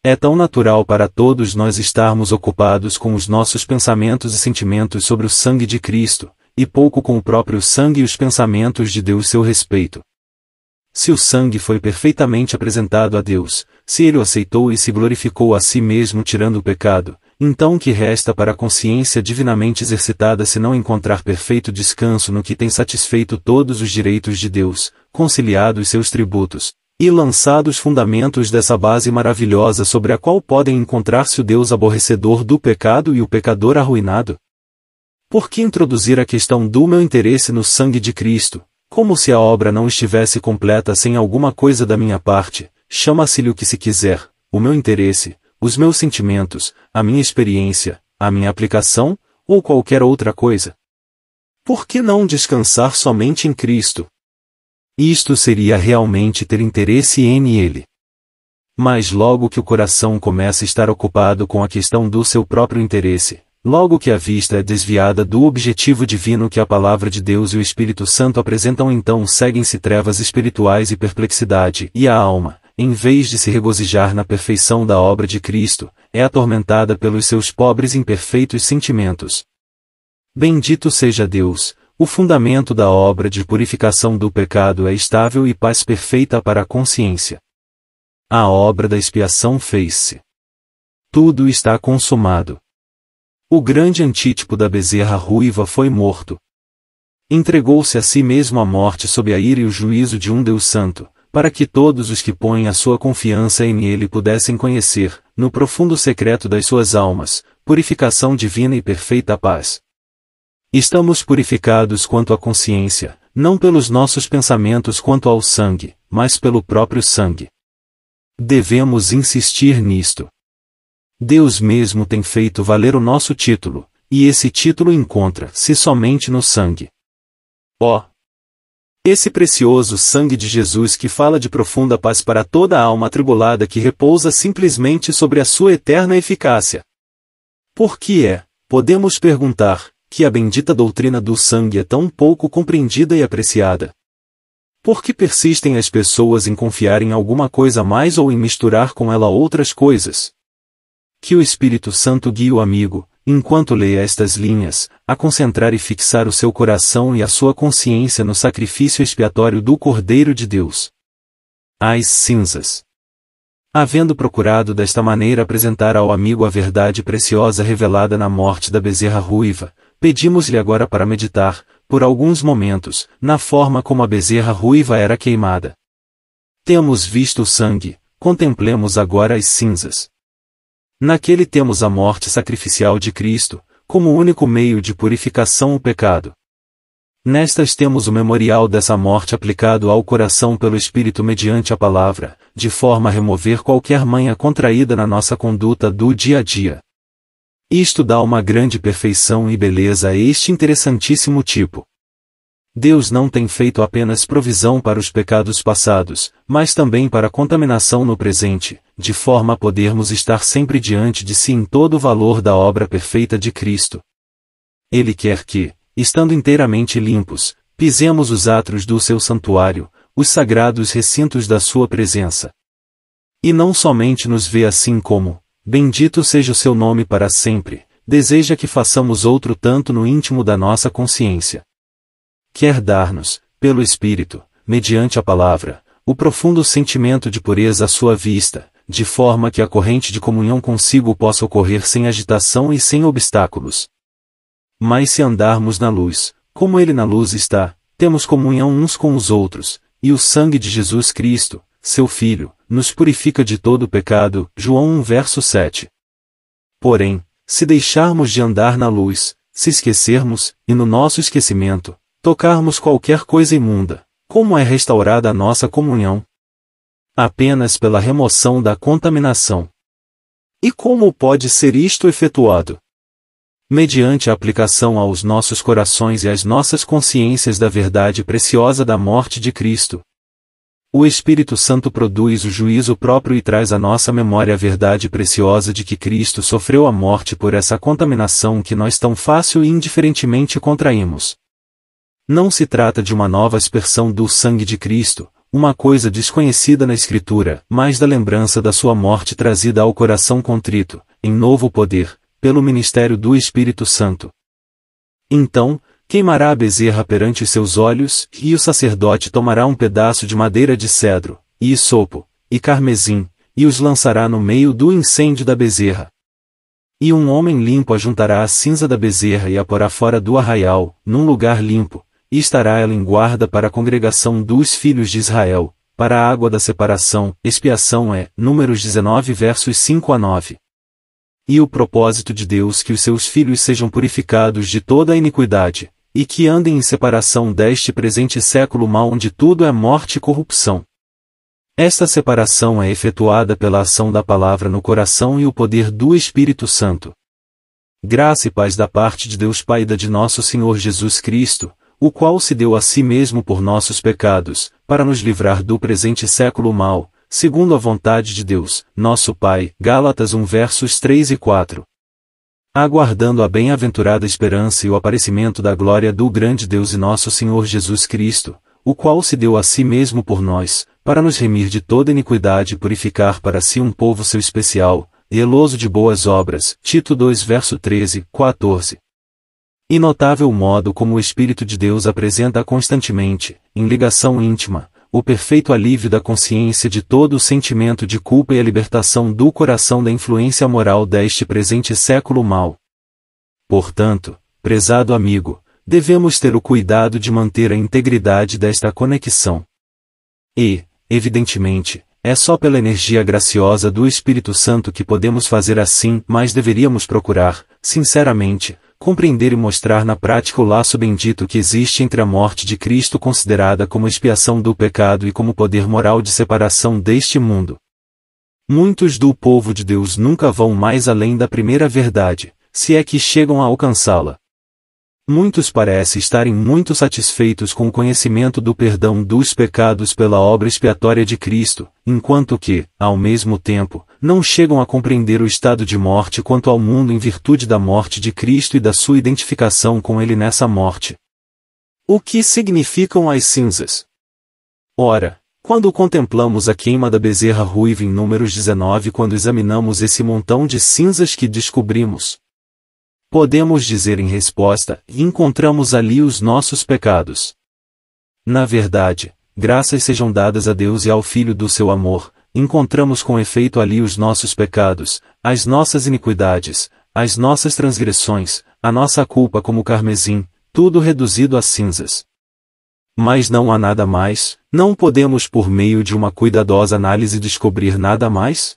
A: É tão natural para todos nós estarmos ocupados com os nossos pensamentos e sentimentos sobre o sangue de Cristo, e pouco com o próprio sangue e os pensamentos de Deus seu respeito. Se o sangue foi perfeitamente apresentado a Deus, se Ele o aceitou e se glorificou a si mesmo tirando o pecado, então o que resta para a consciência divinamente exercitada se não encontrar perfeito descanso no que tem satisfeito todos os direitos de Deus, conciliado os seus tributos, e lançado os fundamentos dessa base maravilhosa sobre a qual podem encontrar-se o Deus aborrecedor do pecado e o pecador arruinado? Por que introduzir a questão do meu interesse no sangue de Cristo, como se a obra não estivesse completa sem alguma coisa da minha parte, chama-se-lhe o que se quiser, o meu interesse, os meus sentimentos, a minha experiência, a minha aplicação, ou qualquer outra coisa? Por que não descansar somente em Cristo? Isto seria realmente ter interesse em Ele. Mas logo que o coração começa a estar ocupado com a questão do seu próprio interesse, logo que a vista é desviada do objetivo divino que a Palavra de Deus e o Espírito Santo apresentam, então seguem-se trevas espirituais e perplexidade, e a alma, em vez de se regozijar na perfeição da obra de Cristo, é atormentada pelos seus pobres e imperfeitos sentimentos. Bendito seja Deus, o fundamento da obra de purificação do pecado é estável e paz perfeita para a consciência. A obra da expiação fez-se. Tudo está consumado. O grande antítipo da bezerra ruiva foi morto. Entregou-se a si mesmo à morte sob a ira e o juízo de um Deus Santo, para que todos os que põem a sua confiança em Ele pudessem conhecer, no profundo secreto das suas almas, purificação divina e perfeita paz. Estamos purificados quanto à consciência, não pelos nossos pensamentos quanto ao sangue, mas pelo próprio sangue. Devemos insistir nisto. Deus mesmo tem feito valer o nosso título, e esse título encontra-se somente no sangue. Esse precioso sangue de Jesus que fala de profunda paz para toda a alma atribulada que repousa simplesmente sobre a sua eterna eficácia. Por que podemos perguntar, que a bendita doutrina do sangue é tão pouco compreendida e apreciada? Por que persistem as pessoas em confiar em alguma coisa a mais ou em misturar com ela outras coisas? Que o Espírito Santo guie o amigo, enquanto leia estas linhas, a concentrar e fixar o seu coração e a sua consciência no sacrifício expiatório do Cordeiro de Deus. As cinzas. Havendo procurado desta maneira apresentar ao amigo a verdade preciosa revelada na morte da bezerra ruiva, pedimos-lhe agora para meditar, por alguns momentos, na forma como a bezerra ruiva era queimada. Temos visto o sangue, contemplemos agora as cinzas. Naquele temos a morte sacrificial de Cristo, como único meio de purificação do pecado. Nestas temos o memorial dessa morte aplicado ao coração pelo Espírito mediante a palavra, de forma a remover qualquer manha contraída na nossa conduta do dia a dia. Isto dá uma grande perfeição e beleza a este interessantíssimo tipo. Deus não tem feito apenas provisão para os pecados passados, mas também para a contaminação no presente, de forma a podermos estar sempre diante de si em todo o valor da obra perfeita de Cristo. Ele quer que, estando inteiramente limpos, pisemos os átrios do seu santuário, os sagrados recintos da sua presença. E não somente nos vê assim como, bendito seja o seu nome para sempre, deseja que façamos outro tanto no íntimo da nossa consciência. Quer dar-nos, pelo Espírito, mediante a palavra, o profundo sentimento de pureza à sua vista, de forma que a corrente de comunhão consigo possa ocorrer sem agitação e sem obstáculos. Mas se andarmos na luz, como Ele na luz está, temos comunhão uns com os outros, e o sangue de Jesus Cristo, seu Filho, nos purifica de todo o pecado. João 1 verso 7. Porém, se deixarmos de andar na luz, se esquecermos, e no nosso esquecimento, tocarmos qualquer coisa imunda, como é restaurada a nossa comunhão? Apenas pela remoção da contaminação. E como pode ser isto efetuado? mediante a aplicação aos nossos corações e às nossas consciências da verdade preciosa da morte de Cristo. O Espírito Santo produz o juízo próprio e traz à nossa memória a verdade preciosa de que Cristo sofreu a morte por essa contaminação que nós tão fácil e indiferentemente contraímos. Não se trata de uma nova aspersão do sangue de Cristo, uma coisa desconhecida na Escritura, mas da lembrança da sua morte trazida ao coração contrito, em novo poder, pelo ministério do Espírito Santo. Então, queimará a bezerra perante seus olhos, e o sacerdote tomará um pedaço de madeira de cedro, e hisopo, e carmesim, e os lançará no meio do incêndio da bezerra. E um homem limpo ajuntará a cinza da bezerra e a porá fora do arraial, num lugar limpo, e estará ela em guarda para a congregação dos filhos de Israel, para a água da separação, expiação é, Números 19 versos 5 a 9. E o propósito de Deus que os seus filhos sejam purificados de toda a iniquidade, e que andem em separação deste presente século mau onde tudo é morte e corrupção. Esta separação é efetuada pela ação da palavra no coração e o poder do Espírito Santo. Graça e paz da parte de Deus Pai e da de nosso Senhor Jesus Cristo, o qual se deu a si mesmo por nossos pecados, para nos livrar do presente século mau, segundo a vontade de Deus, nosso Pai. Gálatas 1 versos 3 e 4. Aguardando a bem-aventurada esperança e o aparecimento da glória do grande Deus e nosso Senhor Jesus Cristo, o qual se deu a si mesmo por nós, para nos remir de toda iniquidade e purificar para si um povo seu especial, zeloso de boas obras. Tito 2 verso 13, 14. E notável o modo como o Espírito de Deus apresenta constantemente, em ligação íntima, o perfeito alívio da consciência de todo o sentimento de culpa e a libertação do coração da influência moral deste presente século mau. Portanto, prezado amigo, devemos ter o cuidado de manter a integridade desta conexão. E, evidentemente, é só pela energia graciosa do Espírito Santo que podemos fazer assim, mas deveríamos procurar, sinceramente, compreender e mostrar na prática o laço bendito que existe entre a morte de Cristo considerada como expiação do pecado e como poder moral de separação deste mundo. Muitos do povo de Deus nunca vão mais além da primeira verdade, se é que chegam a alcançá-la. Muitos parecem estarem muito satisfeitos com o conhecimento do perdão dos pecados pela obra expiatória de Cristo, enquanto que, ao mesmo tempo, não chegam a compreender o estado de morte quanto ao mundo em virtude da morte de Cristo e da sua identificação com ele nessa morte. O que significam as cinzas? Ora, quando contemplamos a queima da bezerra ruiva em Números 19, quando examinamos esse montão de cinzas que descobrimos, podemos dizer em resposta, encontramos ali os nossos pecados. Na verdade, graças sejam dadas a Deus e ao Filho do seu amor, encontramos com efeito ali os nossos pecados, as nossas iniquidades, as nossas transgressões, a nossa culpa como carmesim, tudo reduzido a cinzas. Mas não há nada mais, não podemos por meio de uma cuidadosa análise descobrir nada mais?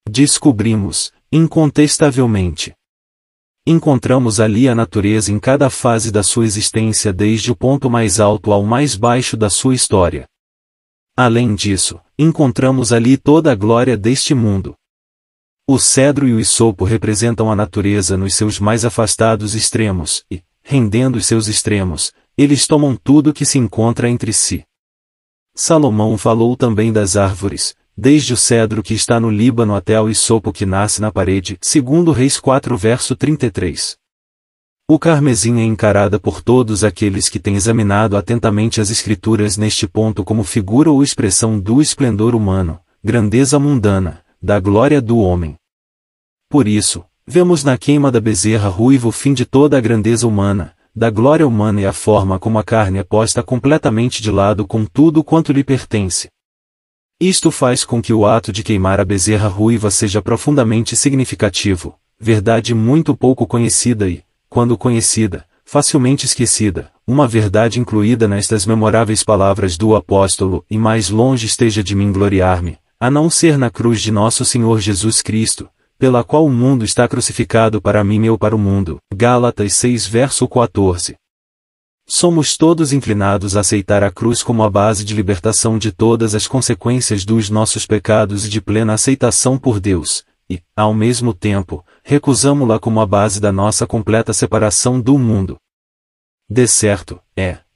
A: Descobrimos, incontestavelmente. Encontramos ali a natureza em cada fase da sua existência desde o ponto mais alto ao mais baixo da sua história. Além disso, encontramos ali toda a glória deste mundo. O cedro e o hisopo representam a natureza nos seus mais afastados extremos, e, rendendo os seus extremos, eles tomam tudo que se encontra entre si. Salomão falou também das árvores, desde o cedro que está no Líbano até ao hisopo que nasce na parede, segundo Reis 4 verso 33. O carmesim é encarada por todos aqueles que têm examinado atentamente as Escrituras neste ponto como figura ou expressão do esplendor humano, grandeza mundana, da glória do homem. Por isso, vemos na queima da bezerra ruiva o fim de toda a grandeza humana, da glória humana e a forma como a carne é posta completamente de lado com tudo quanto lhe pertence. Isto faz com que o ato de queimar a bezerra ruiva seja profundamente significativo, verdade muito pouco conhecida e, quando conhecida, facilmente esquecida, uma verdade incluída nestas memoráveis palavras do apóstolo, e mais longe esteja de mim gloriar-me, a não ser na cruz de nosso Senhor Jesus Cristo, pela qual o mundo está crucificado para mim e eu para o mundo. Gálatas 6 verso 14. Somos todos inclinados a aceitar a cruz como a base de libertação de todas as consequências dos nossos pecados e de plena aceitação por Deus, e, ao mesmo tempo, recusamo-la como a base da nossa completa separação do mundo. De certo,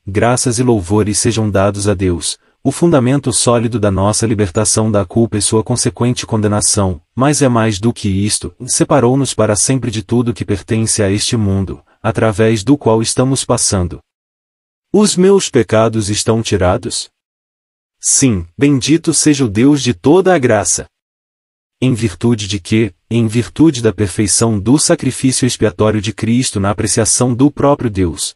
A: graças e louvores sejam dados a Deus, o fundamento sólido da nossa libertação da culpa e sua consequente condenação, mas é mais do que isto, separou-nos para sempre de tudo que pertence a este mundo, através do qual estamos passando. Os meus pecados estão tirados? Sim, bendito seja o Deus de toda a graça. Em virtude de que, em virtude da perfeição do sacrifício expiatório de Cristo na apreciação do próprio Deus.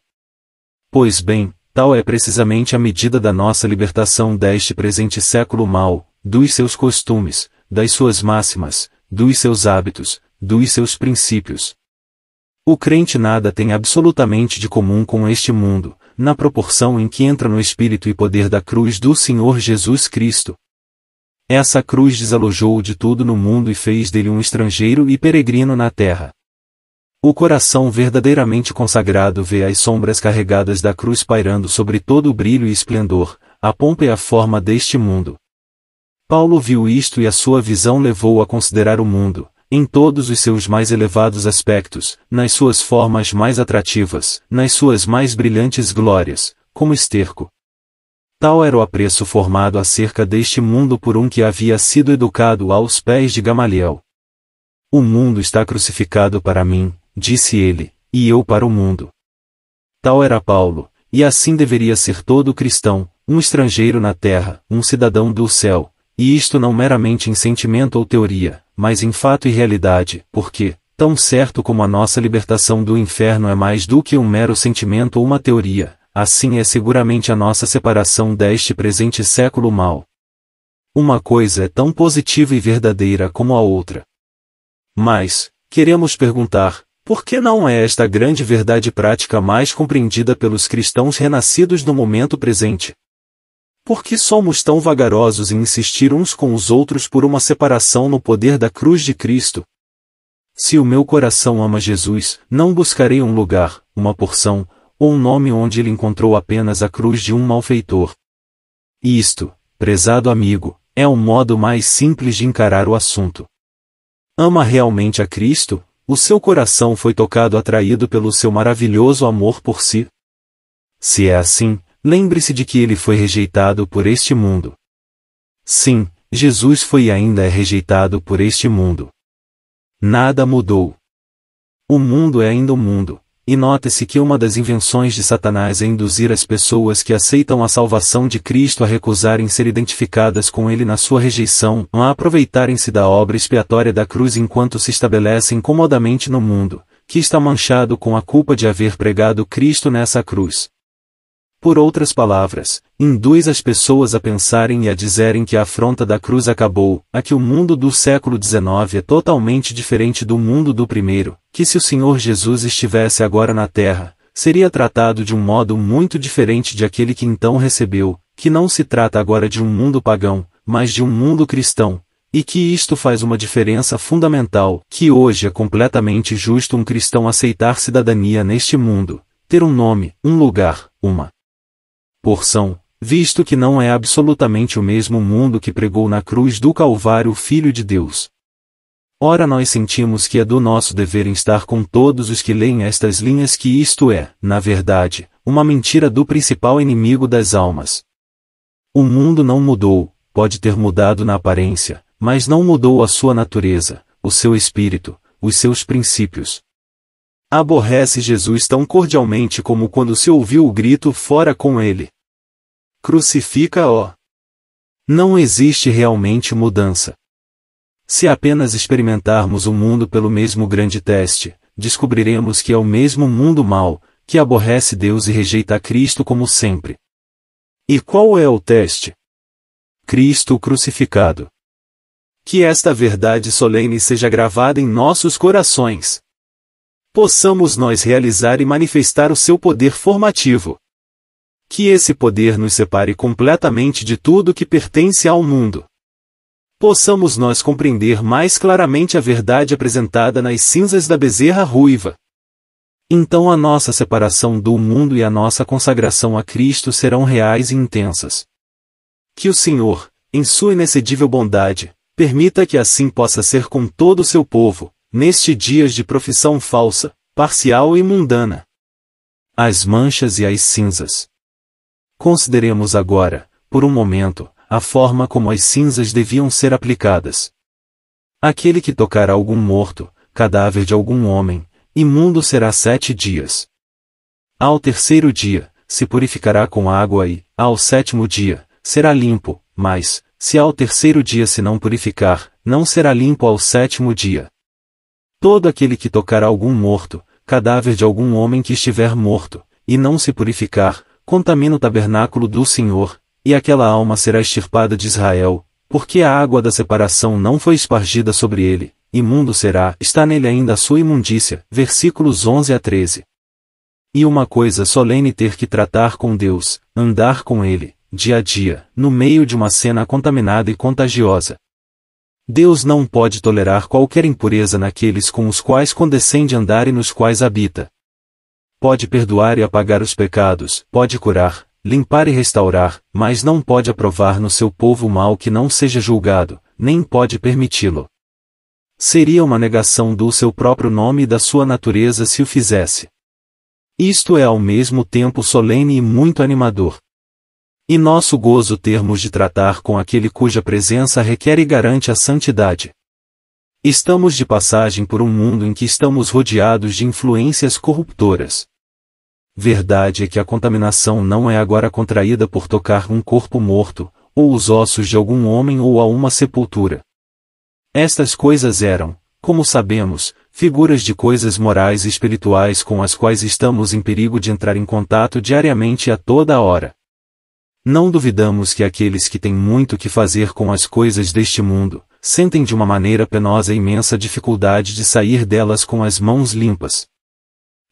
A: Pois bem, tal é precisamente a medida da nossa libertação deste presente século mau, dos seus costumes, das suas máximas, dos seus hábitos, dos seus princípios. O crente nada tem absolutamente de comum com este mundo, na proporção em que entra no espírito e poder da cruz do Senhor Jesus Cristo. Essa cruz desalojou-o de tudo no mundo e fez dele um estrangeiro e peregrino na terra. O coração verdadeiramente consagrado vê as sombras carregadas da cruz pairando sobre todo o brilho e esplendor, a pompa e a forma deste mundo. Paulo viu isto e a sua visão levou-o a considerar o mundo, em todos os seus mais elevados aspectos, nas suas formas mais atrativas, nas suas mais brilhantes glórias, como esterco. Tal era o apreço formado acerca deste mundo por um que havia sido educado aos pés de Gamaliel. O mundo está crucificado para mim, disse ele, e eu para o mundo. Tal era Paulo, e assim deveria ser todo cristão, um estrangeiro na terra, um cidadão do céu, e isto não meramente em sentimento ou teoria, mas em fato e realidade, porque, tão certo como a nossa libertação do inferno é mais do que um mero sentimento ou uma teoria, assim é seguramente a nossa separação deste presente século mau. Uma coisa é tão positiva e verdadeira como a outra. Mas, queremos perguntar, por que não é esta grande verdade prática mais compreendida pelos cristãos renascidos no momento presente? Por que somos tão vagarosos em insistir uns com os outros por uma separação no poder da cruz de Cristo? Se o meu coração ama Jesus, não buscarei um lugar, uma porção, ou um nome onde ele encontrou apenas a cruz de um malfeitor. Isto, prezado amigo, é o modo mais simples de encarar o assunto. Ama realmente a Cristo? O seu coração foi tocado atraído pelo seu maravilhoso amor por si? Se é assim, lembre-se de que ele foi rejeitado por este mundo. Sim, Jesus foi e ainda é rejeitado por este mundo. Nada mudou. O mundo é ainda o mundo, e note-se que uma das invenções de Satanás é induzir as pessoas que aceitam a salvação de Cristo a recusarem ser identificadas com ele na sua rejeição, a aproveitarem-se da obra expiatória da cruz enquanto se estabelecem comodamente no mundo, que está manchado com a culpa de haver pregado Cristo nessa cruz. Por outras palavras, induz as pessoas a pensarem e a dizerem que a afronta da cruz acabou, a que o mundo do século XIX é totalmente diferente do mundo do primeiro, que se o Senhor Jesus estivesse agora na terra, seria tratado de um modo muito diferente de aquele que então recebeu, que não se trata agora de um mundo pagão, mas de um mundo cristão, e que isto faz uma diferença fundamental, que hoje é completamente justo um cristão aceitar cidadania neste mundo, ter um nome, um lugar, uma porção, visto que não é absolutamente o mesmo mundo que pregou na cruz do Calvário o Filho de Deus. Ora nós sentimos que é do nosso dever estar com todos os que leem estas linhas que isto é, na verdade, uma mentira do principal inimigo das almas. O mundo não mudou, pode ter mudado na aparência, mas não mudou a sua natureza, o seu espírito, os seus princípios. Aborrece Jesus tão cordialmente como quando se ouviu o grito fora com ele. Crucifica-o. Não existe realmente mudança. Se apenas experimentarmos o mundo pelo mesmo grande teste, descobriremos que é o mesmo mundo mau, que aborrece Deus e rejeita a Cristo como sempre. E qual é o teste? Cristo crucificado. Que esta verdade solene seja gravada em nossos corações. Possamos nós realizar e manifestar o seu poder formativo. Que esse poder nos separe completamente de tudo que pertence ao mundo. Possamos nós compreender mais claramente a verdade apresentada nas cinzas da bezerra ruiva. Então a nossa separação do mundo e a nossa consagração a Cristo serão reais e intensas. Que o Senhor, em sua inexcedível bondade, permita que assim possa ser com todo o seu povo, neste dias de profissão falsa, parcial e mundana. As manchas e as cinzas. Consideremos agora, por um momento, a forma como as cinzas deviam ser aplicadas. Aquele que tocar algum morto, cadáver de algum homem, imundo será 7 dias. Ao terceiro dia, se purificará com água e, ao sétimo dia, será limpo, mas, se ao terceiro dia se não purificar, não será limpo ao sétimo dia. Todo aquele que tocar algum morto, cadáver de algum homem que estiver morto, e não se purificar, contamina o tabernáculo do Senhor, e aquela alma será extirpada de Israel, porque a água da separação não foi espargida sobre ele, imundo será, está nele ainda a sua imundícia. Versículos 11 a 13. E uma coisa solene ter que tratar com Deus, andar com Ele, dia a dia, no meio de uma cena contaminada e contagiosa. Deus não pode tolerar qualquer impureza naqueles com os quais condescende andar e nos quais habita. Pode perdoar e apagar os pecados, pode curar, limpar e restaurar, mas não pode aprovar no seu povo o mal que não seja julgado, nem pode permiti-lo. Seria uma negação do seu próprio nome e da sua natureza se o fizesse. Isto é ao mesmo tempo solene e muito animador. E nosso gozo termos de tratar com aquele cuja presença requer e garante a santidade. Estamos de passagem por um mundo em que estamos rodeados de influências corruptoras. Verdade é que a contaminação não é agora contraída por tocar um corpo morto, ou os ossos de algum homem ou a uma sepultura. Estas coisas eram, como sabemos, figuras de coisas morais e espirituais com as quais estamos em perigo de entrar em contato diariamente a toda hora. Não duvidamos que aqueles que têm muito que fazer com as coisas deste mundo, sentem de uma maneira penosa a imensa dificuldade de sair delas com as mãos limpas.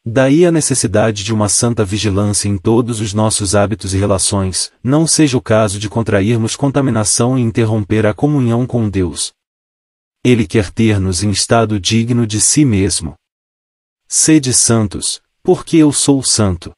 A: Daí a necessidade de uma santa vigilância em todos os nossos hábitos e relações, não seja o caso de contrairmos contaminação e interromper a comunhão com Deus. Ele quer ter-nos em estado digno de si mesmo. Sede santos, porque eu sou santo.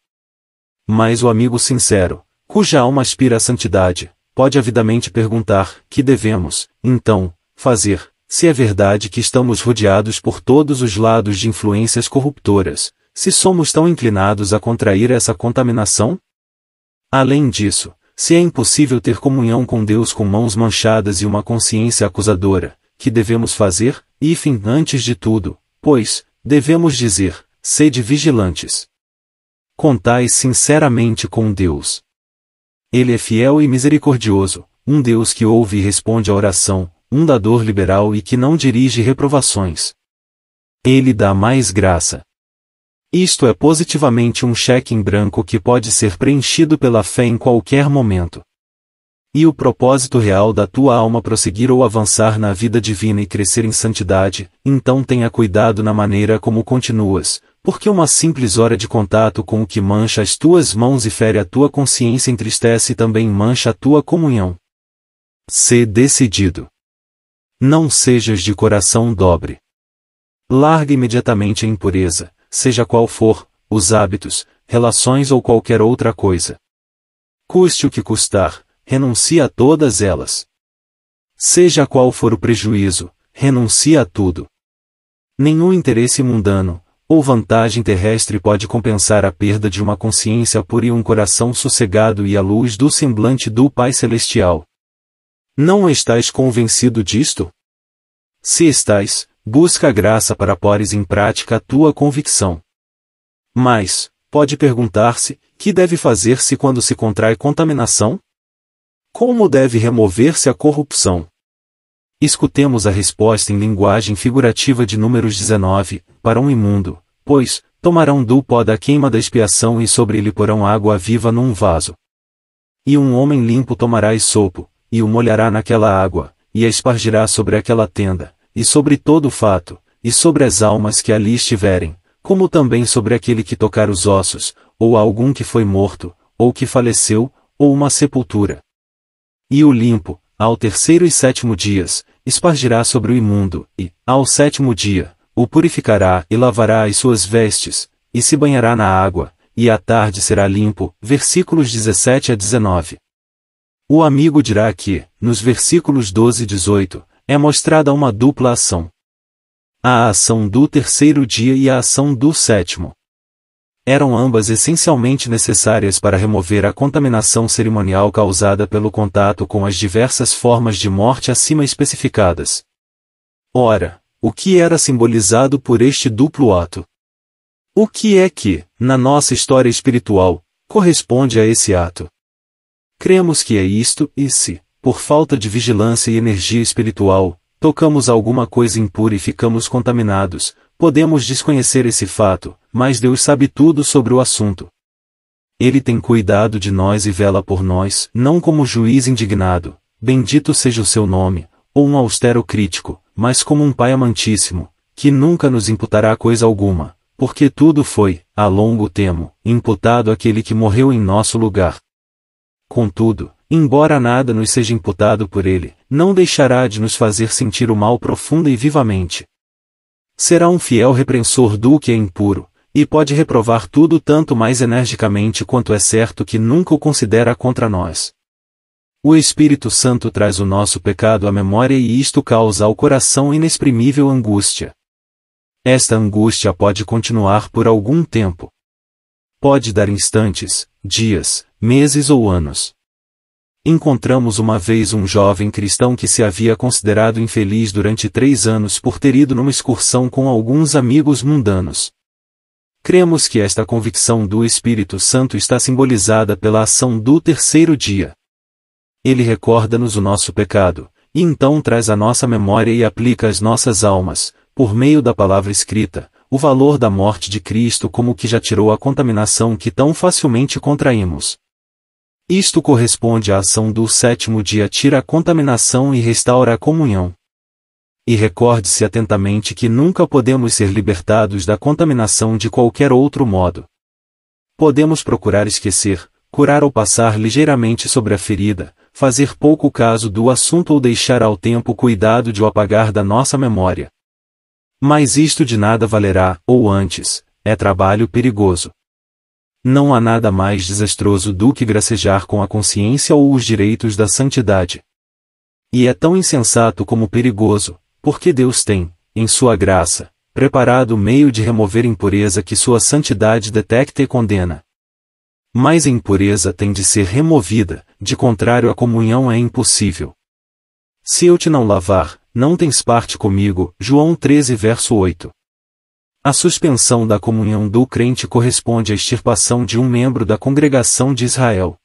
A: Mas o amigo sincero, cuja alma aspira à santidade, pode avidamente perguntar: que devemos, então, fazer, se é verdade que estamos rodeados por todos os lados de influências corruptoras, se somos tão inclinados a contrair essa contaminação? Além disso, se é impossível ter comunhão com Deus com mãos manchadas e uma consciência acusadora, que devemos fazer? Enfim, antes de tudo, pois, devemos dizer: sede vigilantes. Contai sinceramente com Deus. Ele é fiel e misericordioso, um Deus que ouve e responde à oração, um dador liberal e que não dirige reprovações. Ele dá mais graça. Isto é positivamente um cheque em branco que pode ser preenchido pela fé em qualquer momento. E o propósito real da tua alma prosseguir ou avançar na vida divina e crescer em santidade, então tenha cuidado na maneira como continuas, porque uma simples hora de contato com o que mancha as tuas mãos e fere a tua consciência entristece e também mancha a tua comunhão. Sê decidido. Não sejas de coração dobre. Larga imediatamente a impureza, seja qual for, os hábitos, relações ou qualquer outra coisa. Custe o que custar, renuncia a todas elas. Seja qual for o prejuízo, renuncia a tudo. Nenhum interesse mundano, ou vantagem terrestre pode compensar a perda de uma consciência pura e um coração sossegado e a luz do semblante do Pai Celestial. Não estás convencido disto? Se estás, busca a graça para pôres em prática a tua convicção. Mas, pode perguntar-se, que deve fazer-se quando se contrai contaminação? Como deve remover-se a corrupção? Escutemos a resposta em linguagem figurativa de Números 19, para um imundo, pois, tomarão do pó da queima da expiação e sobre ele porão água viva num vaso. E um homem limpo tomará esopo, e o molhará naquela água, e a espargirá sobre aquela tenda, e sobre todo o fato, e sobre as almas que ali estiverem, como também sobre aquele que tocar os ossos, ou algum que foi morto, ou que faleceu, ou uma sepultura. E o limpo, ao terceiro e sétimo dias, espargirá sobre o imundo, e, ao sétimo dia, o purificará e lavará as suas vestes, e se banhará na água, e à tarde será limpo. Versículos 17 a 19. O amigo dirá que, nos versículos 12 e 18, é mostrada uma dupla ação. A ação do terceiro dia e a ação do sétimo eram ambas essencialmente necessárias para remover a contaminação cerimonial causada pelo contato com as diversas formas de morte acima especificadas. Ora, o que era simbolizado por este duplo ato? O que é que, na nossa história espiritual, corresponde a esse ato? Cremos que é isto, e se, por falta de vigilância e energia espiritual, tocamos alguma coisa impura e ficamos contaminados, podemos desconhecer esse fato, mas Deus sabe tudo sobre o assunto. Ele tem cuidado de nós e vela por nós, não como juiz indignado, bendito seja o seu nome, ou um austero crítico, mas como um Pai amantíssimo, que nunca nos imputará coisa alguma, porque tudo foi, a longo termo, imputado àquele que morreu em nosso lugar. Contudo, embora nada nos seja imputado por ele, não deixará de nos fazer sentir o mal profunda e vivamente. Será um fiel repreensor do que é impuro, e pode reprovar tudo tanto mais energicamente quanto é certo que nunca o considera contra nós. O Espírito Santo traz o nosso pecado à memória e isto causa ao coração inexprimível angústia. Esta angústia pode continuar por algum tempo. Pode dar instantes, dias, meses ou anos. Encontramos uma vez um jovem cristão que se havia considerado infeliz durante 3 anos por ter ido numa excursão com alguns amigos mundanos. Cremos que esta convicção do Espírito Santo está simbolizada pela ação do terceiro dia. Ele recorda-nos o nosso pecado, e então traz à nossa memória e aplica às nossas almas, por meio da palavra escrita, o valor da morte de Cristo como que já tirou a contaminação que tão facilmente contraímos. Isto corresponde à ação do sétimo dia, tira a contaminação e restaura a comunhão. E recorde-se atentamente que nunca podemos ser libertados da contaminação de qualquer outro modo. Podemos procurar esquecer, curar ou passar ligeiramente sobre a ferida, fazer pouco caso do assunto ou deixar ao tempo cuidado de o apagar da nossa memória. Mas isto de nada valerá, ou antes, é trabalho perigoso. Não há nada mais desastroso do que gracejar com a consciência ou os direitos da santidade. E é tão insensato como perigoso, porque Deus tem, em sua graça, preparado o meio de remover impureza que sua santidade detecta e condena. Mas a impureza tem de ser removida, de contrário a comunhão é impossível. Se eu te não lavar, não tens parte comigo, João 13 verso 8. A suspensão da comunhão do crente corresponde à extirpação de um membro da congregação de Israel.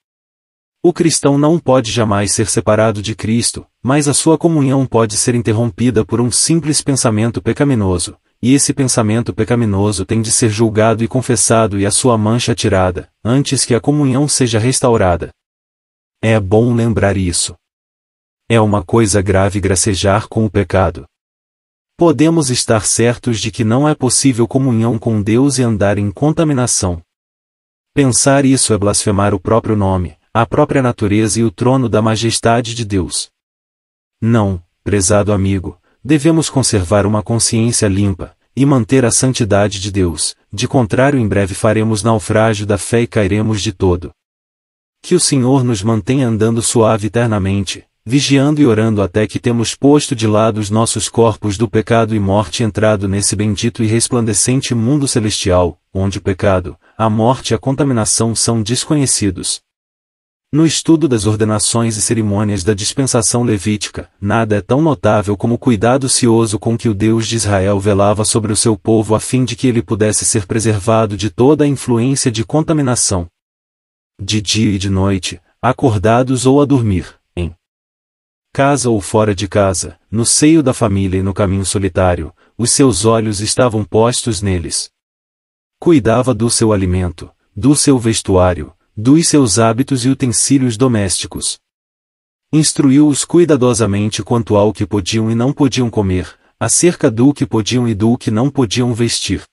A: O cristão não pode jamais ser separado de Cristo, mas a sua comunhão pode ser interrompida por um simples pensamento pecaminoso, e esse pensamento pecaminoso tem de ser julgado e confessado e a sua mancha tirada, antes que a comunhão seja restaurada. É bom lembrar isso. É uma coisa grave gracejar com o pecado. Podemos estar certos de que não é possível comunhão com Deus e andar em contaminação. Pensar isso é blasfemar o próprio nome, a própria natureza e o trono da majestade de Deus. Não, prezado amigo, devemos conservar uma consciência limpa, e manter a santidade de Deus, de contrário em breve faremos naufrágio da fé e cairemos de todo. Que o Senhor nos mantenha andando suave eternamente, vigiando e orando até que temos posto de lado os nossos corpos do pecado e morte e entrado nesse bendito e resplandecente mundo celestial, onde o pecado, a morte e a contaminação são desconhecidos. No estudo das ordenações e cerimônias da dispensação levítica, nada é tão notável como o cuidado cioso com que o Deus de Israel velava sobre o seu povo a fim de que ele pudesse ser preservado de toda a influência de contaminação. De dia e de noite, acordados ou a dormir, em casa ou fora de casa, no seio da família e no caminho solitário, os seus olhos estavam postos neles. Cuidava do seu alimento, do seu vestuário, dos seus hábitos e utensílios domésticos. Instruiu-os cuidadosamente quanto ao que podiam e não podiam comer, acerca do que podiam e do que não podiam vestir.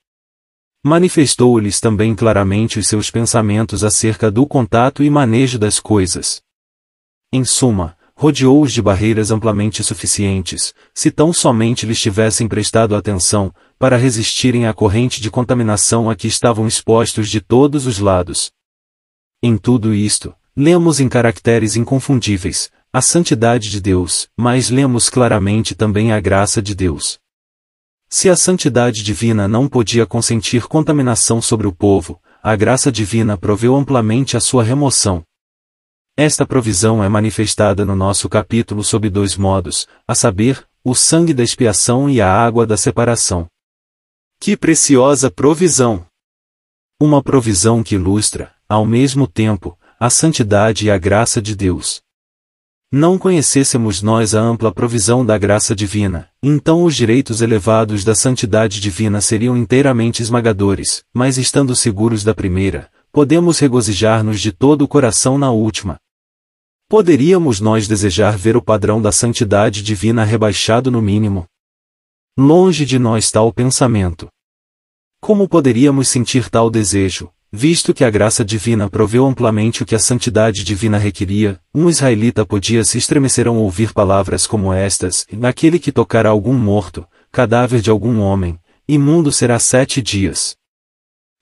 A: Manifestou-lhes também claramente os seus pensamentos acerca do contato e manejo das coisas. Em suma, rodeou-os de barreiras amplamente suficientes, se tão somente lhes tivessem prestado atenção, para resistirem à corrente de contaminação a que estavam expostos de todos os lados. Em tudo isto, lemos em caracteres inconfundíveis a santidade de Deus, mas lemos claramente também a graça de Deus. Se a santidade divina não podia consentir contaminação sobre o povo, a graça divina proveu amplamente a sua remoção. Esta provisão é manifestada no nosso capítulo sob dois modos, a saber, o sangue da expiação e a água da separação. Que preciosa provisão! Uma provisão que ilustra, ao mesmo tempo, a santidade e a graça de Deus. Não conhecêssemos nós a ampla provisão da graça divina, então os direitos elevados da santidade divina seriam inteiramente esmagadores, mas estando seguros da primeira, podemos regozijar-nos de todo o coração na última. Poderíamos nós desejar ver o padrão da santidade divina rebaixado no mínimo? Longe de nós tal pensamento. Como poderíamos sentir tal desejo, visto que a graça divina proveu amplamente o que a santidade divina requeria? Um israelita podia se estremecer ao ouvir palavras como estas: naquele que tocar a algum morto, cadáver de algum homem, imundo será 7 dias.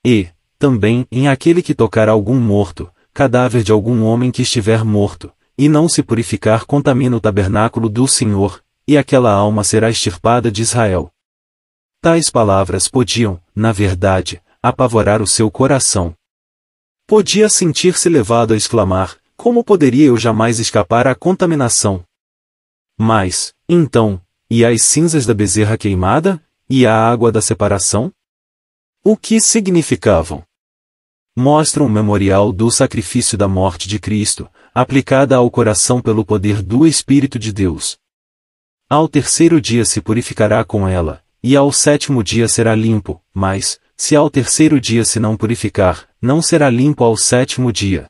A: E, também, em aquele que tocar a algum morto, cadáver de algum homem que estiver morto, e não se purificar contamina o tabernáculo do Senhor, e aquela alma será extirpada de Israel. Tais palavras podiam, na verdade, apavorar o seu coração. Podia sentir-se levado a exclamar: como poderia eu jamais escapar à contaminação? Mas, então, e as cinzas da bezerra queimada, e a água da separação? O que significavam? Mostram um memorial do sacrifício da morte de Cristo, aplicada ao coração pelo poder do Espírito de Deus. Ao terceiro dia se purificará com ela, e ao sétimo dia será limpo, mas, se ao terceiro dia se não purificar, não será limpo ao sétimo dia.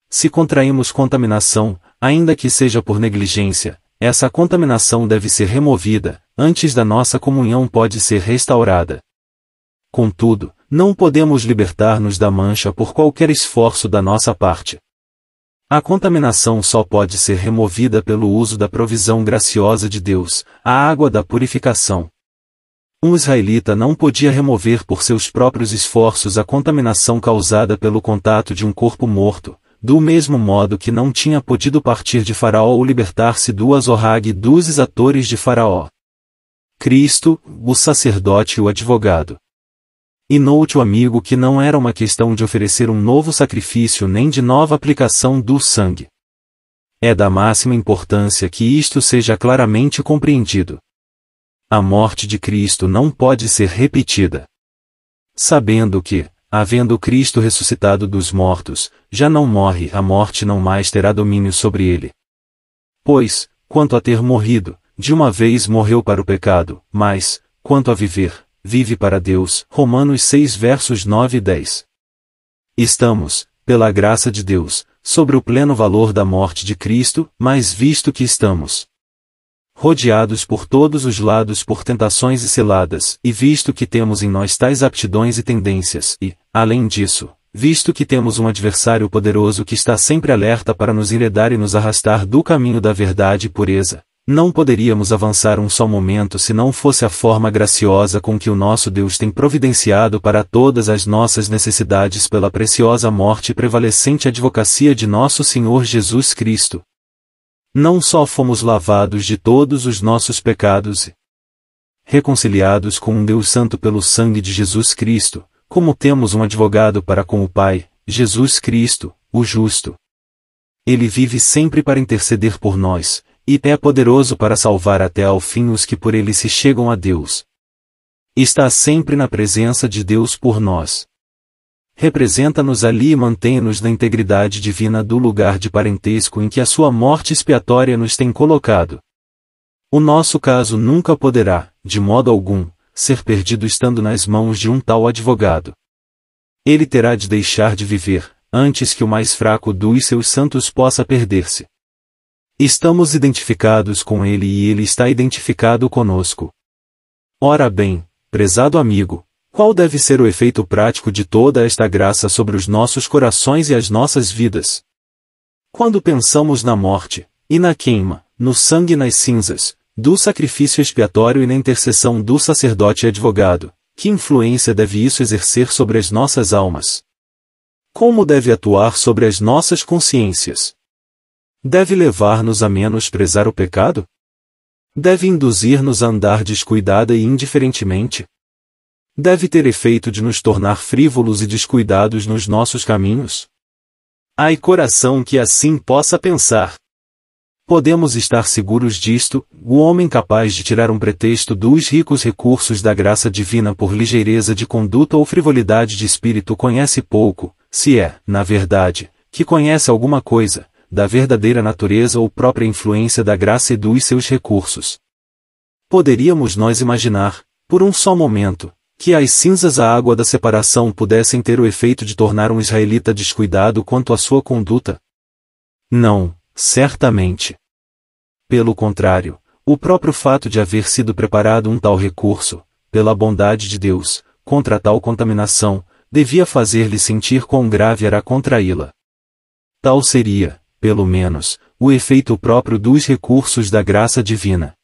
A: Se contraímos contaminação, ainda que seja por negligência, essa contaminação deve ser removida, antes da nossa comunhão pode ser restaurada. Contudo, não podemos libertar-nos da mancha por qualquer esforço da nossa parte. A contaminação só pode ser removida pelo uso da provisão graciosa de Deus, a água da purificação. Um israelita não podia remover por seus próprios esforços a contaminação causada pelo contato de um corpo morto, do mesmo modo que não tinha podido partir de Faraó ou libertar-se do azorrague dos exatores de Faraó. Cristo, o sacerdote e o advogado. E note, amigo, que não era uma questão de oferecer um novo sacrifício nem de nova aplicação do sangue. É da máxima importância que isto seja claramente compreendido. A morte de Cristo não pode ser repetida. Sabendo que, havendo Cristo ressuscitado dos mortos, já não morre, a morte não mais terá domínio sobre ele. Pois, quanto a ter morrido, de uma vez morreu para o pecado, mas, quanto a viver, vive para Deus. Romanos 6 versos 9 e 10. Estamos, pela graça de Deus, sobre o pleno valor da morte de Cristo, mas visto que estamos rodeados por todos os lados por tentações e ciladas, e visto que temos em nós tais aptidões e tendências, e, além disso, visto que temos um adversário poderoso que está sempre alerta para nos enredar e nos arrastar do caminho da verdade e pureza, não poderíamos avançar um só momento se não fosse a forma graciosa com que o nosso Deus tem providenciado para todas as nossas necessidades pela preciosa morte e prevalecente advocacia de nosso Senhor Jesus Cristo. Não só fomos lavados de todos os nossos pecados e reconciliados com um Deus Santo pelo sangue de Jesus Cristo, como temos um advogado para com o Pai, Jesus Cristo, o justo. Ele vive sempre para interceder por nós, e é poderoso para salvar até ao fim os que por ele se chegam a Deus. Está sempre na presença de Deus por nós. Representa-nos ali e mantém-nos na integridade divina do lugar de parentesco em que a sua morte expiatória nos tem colocado. O nosso caso nunca poderá, de modo algum, ser perdido estando nas mãos de um tal advogado. Ele terá de deixar de viver, antes que o mais fraco dos seus santos possa perder-se. Estamos identificados com ele e ele está identificado conosco. Ora bem, prezado amigo, qual deve ser o efeito prático de toda esta graça sobre os nossos corações e as nossas vidas? Quando pensamos na morte, e na queima, no sangue e nas cinzas, do sacrifício expiatório e na intercessão do sacerdote e advogado, que influência deve isso exercer sobre as nossas almas? Como deve atuar sobre as nossas consciências? Deve levar-nos a menosprezar o pecado? Deve induzir-nos a andar descuidada e indiferentemente? Deve ter efeito de nos tornar frívolos e descuidados nos nossos caminhos? Ai, coração que assim possa pensar! Podemos estar seguros disto: o homem capaz de tirar um pretexto dos ricos recursos da graça divina por ligeireza de conduta ou frivolidade de espírito conhece pouco, se é, na verdade, que conhece alguma coisa, da verdadeira natureza ou própria influência da graça e dos seus recursos. Poderíamos nós imaginar, por um só momento, que as cinzas à água da separação pudessem ter o efeito de tornar um israelita descuidado quanto à sua conduta? Não, certamente. Pelo contrário, o próprio fato de haver sido preparado um tal recurso, pela bondade de Deus, contra tal contaminação, devia fazer-lhe sentir quão grave era contraí-la. Tal seria, pelo menos, o efeito próprio dos recursos da graça divina.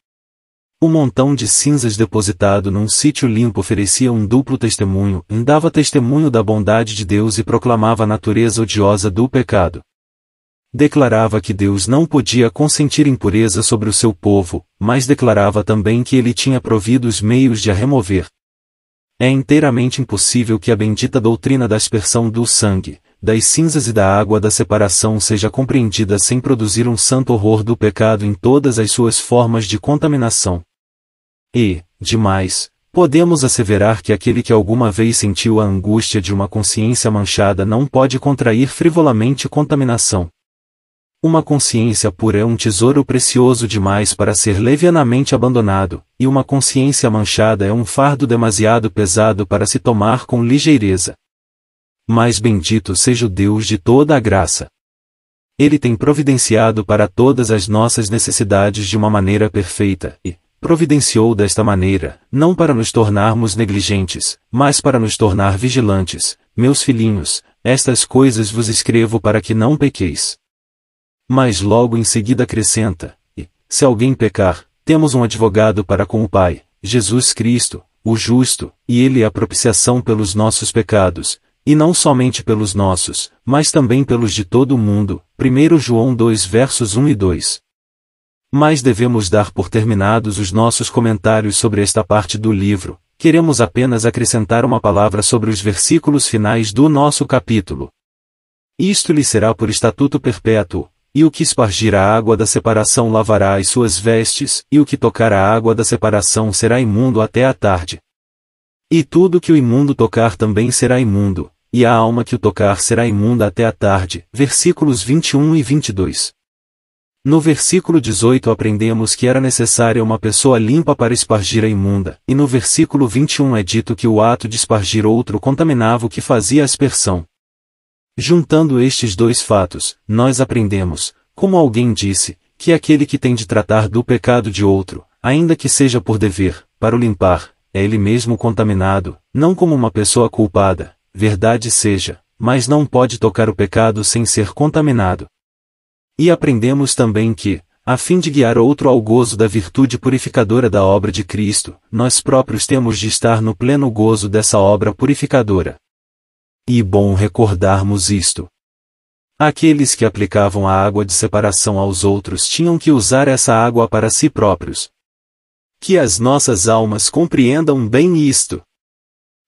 A: O montão de cinzas depositado num sítio limpo oferecia um duplo testemunho, dava testemunho da bondade de Deus e proclamava a natureza odiosa do pecado. Declarava que Deus não podia consentir impureza sobre o seu povo, mas declarava também que ele tinha provido os meios de a remover. É inteiramente impossível que a bendita doutrina da aspersão do sangue, das cinzas e da água da separação seja compreendida sem produzir um santo horror do pecado em todas as suas formas de contaminação. E, demais, podemos asseverar que aquele que alguma vez sentiu a angústia de uma consciência manchada não pode contrair frivolamente contaminação. Uma consciência pura é um tesouro precioso demais para ser levianamente abandonado, e uma consciência manchada é um fardo demasiado pesado para se tomar com ligeireza. Mas bendito seja o Deus de toda a graça. Ele tem providenciado para todas as nossas necessidades de uma maneira perfeita, e providenciou desta maneira, não para nos tornarmos negligentes, mas para nos tornar vigilantes. Meus filhinhos, estas coisas vos escrevo para que não pequeis. Mas logo em seguida acrescenta: e, se alguém pecar, temos um advogado para com o Pai, Jesus Cristo, o justo, e ele é a propiciação pelos nossos pecados, e não somente pelos nossos, mas também pelos de todo o mundo. 1 João 2 versos 1 e 2. Mas devemos dar por terminados os nossos comentários sobre esta parte do livro. Queremos apenas acrescentar uma palavra sobre os versículos finais do nosso capítulo. Isto lhe será por estatuto perpétuo, e o que espargir a água da separação lavará as suas vestes, e o que tocar a água da separação será imundo até a tarde. E tudo que o imundo tocar também será imundo, e a alma que o tocar será imunda até a tarde. Versículos 21 e 22. No versículo 18 aprendemos que era necessária uma pessoa limpa para espargir a imunda, e no versículo 21 é dito que o ato de espargir outro contaminava o que fazia a aspersão. Juntando estes dois fatos, nós aprendemos, como alguém disse, que aquele que tem de tratar do pecado de outro, ainda que seja por dever, para o limpar, é ele mesmo contaminado, não como uma pessoa culpada, verdade seja, mas não pode tocar o pecado sem ser contaminado. E aprendemos também que, a fim de guiar outro ao gozo da virtude purificadora da obra de Cristo, nós próprios temos de estar no pleno gozo dessa obra purificadora. E bom recordarmos isto. Aqueles que aplicavam a água de separação aos outros tinham que usar essa água para si próprios. Que as nossas almas compreendam bem isto.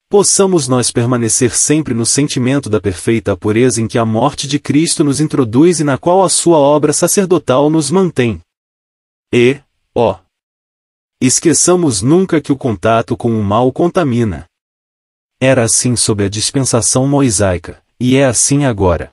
A: Possamos nós permanecer sempre no sentimento da perfeita pureza em que a morte de Cristo nos introduz e na qual a sua obra sacerdotal nos mantém. E, esqueçamos nunca que o contato com o mal contamina. Era assim sob a dispensação mosaica, e é assim agora.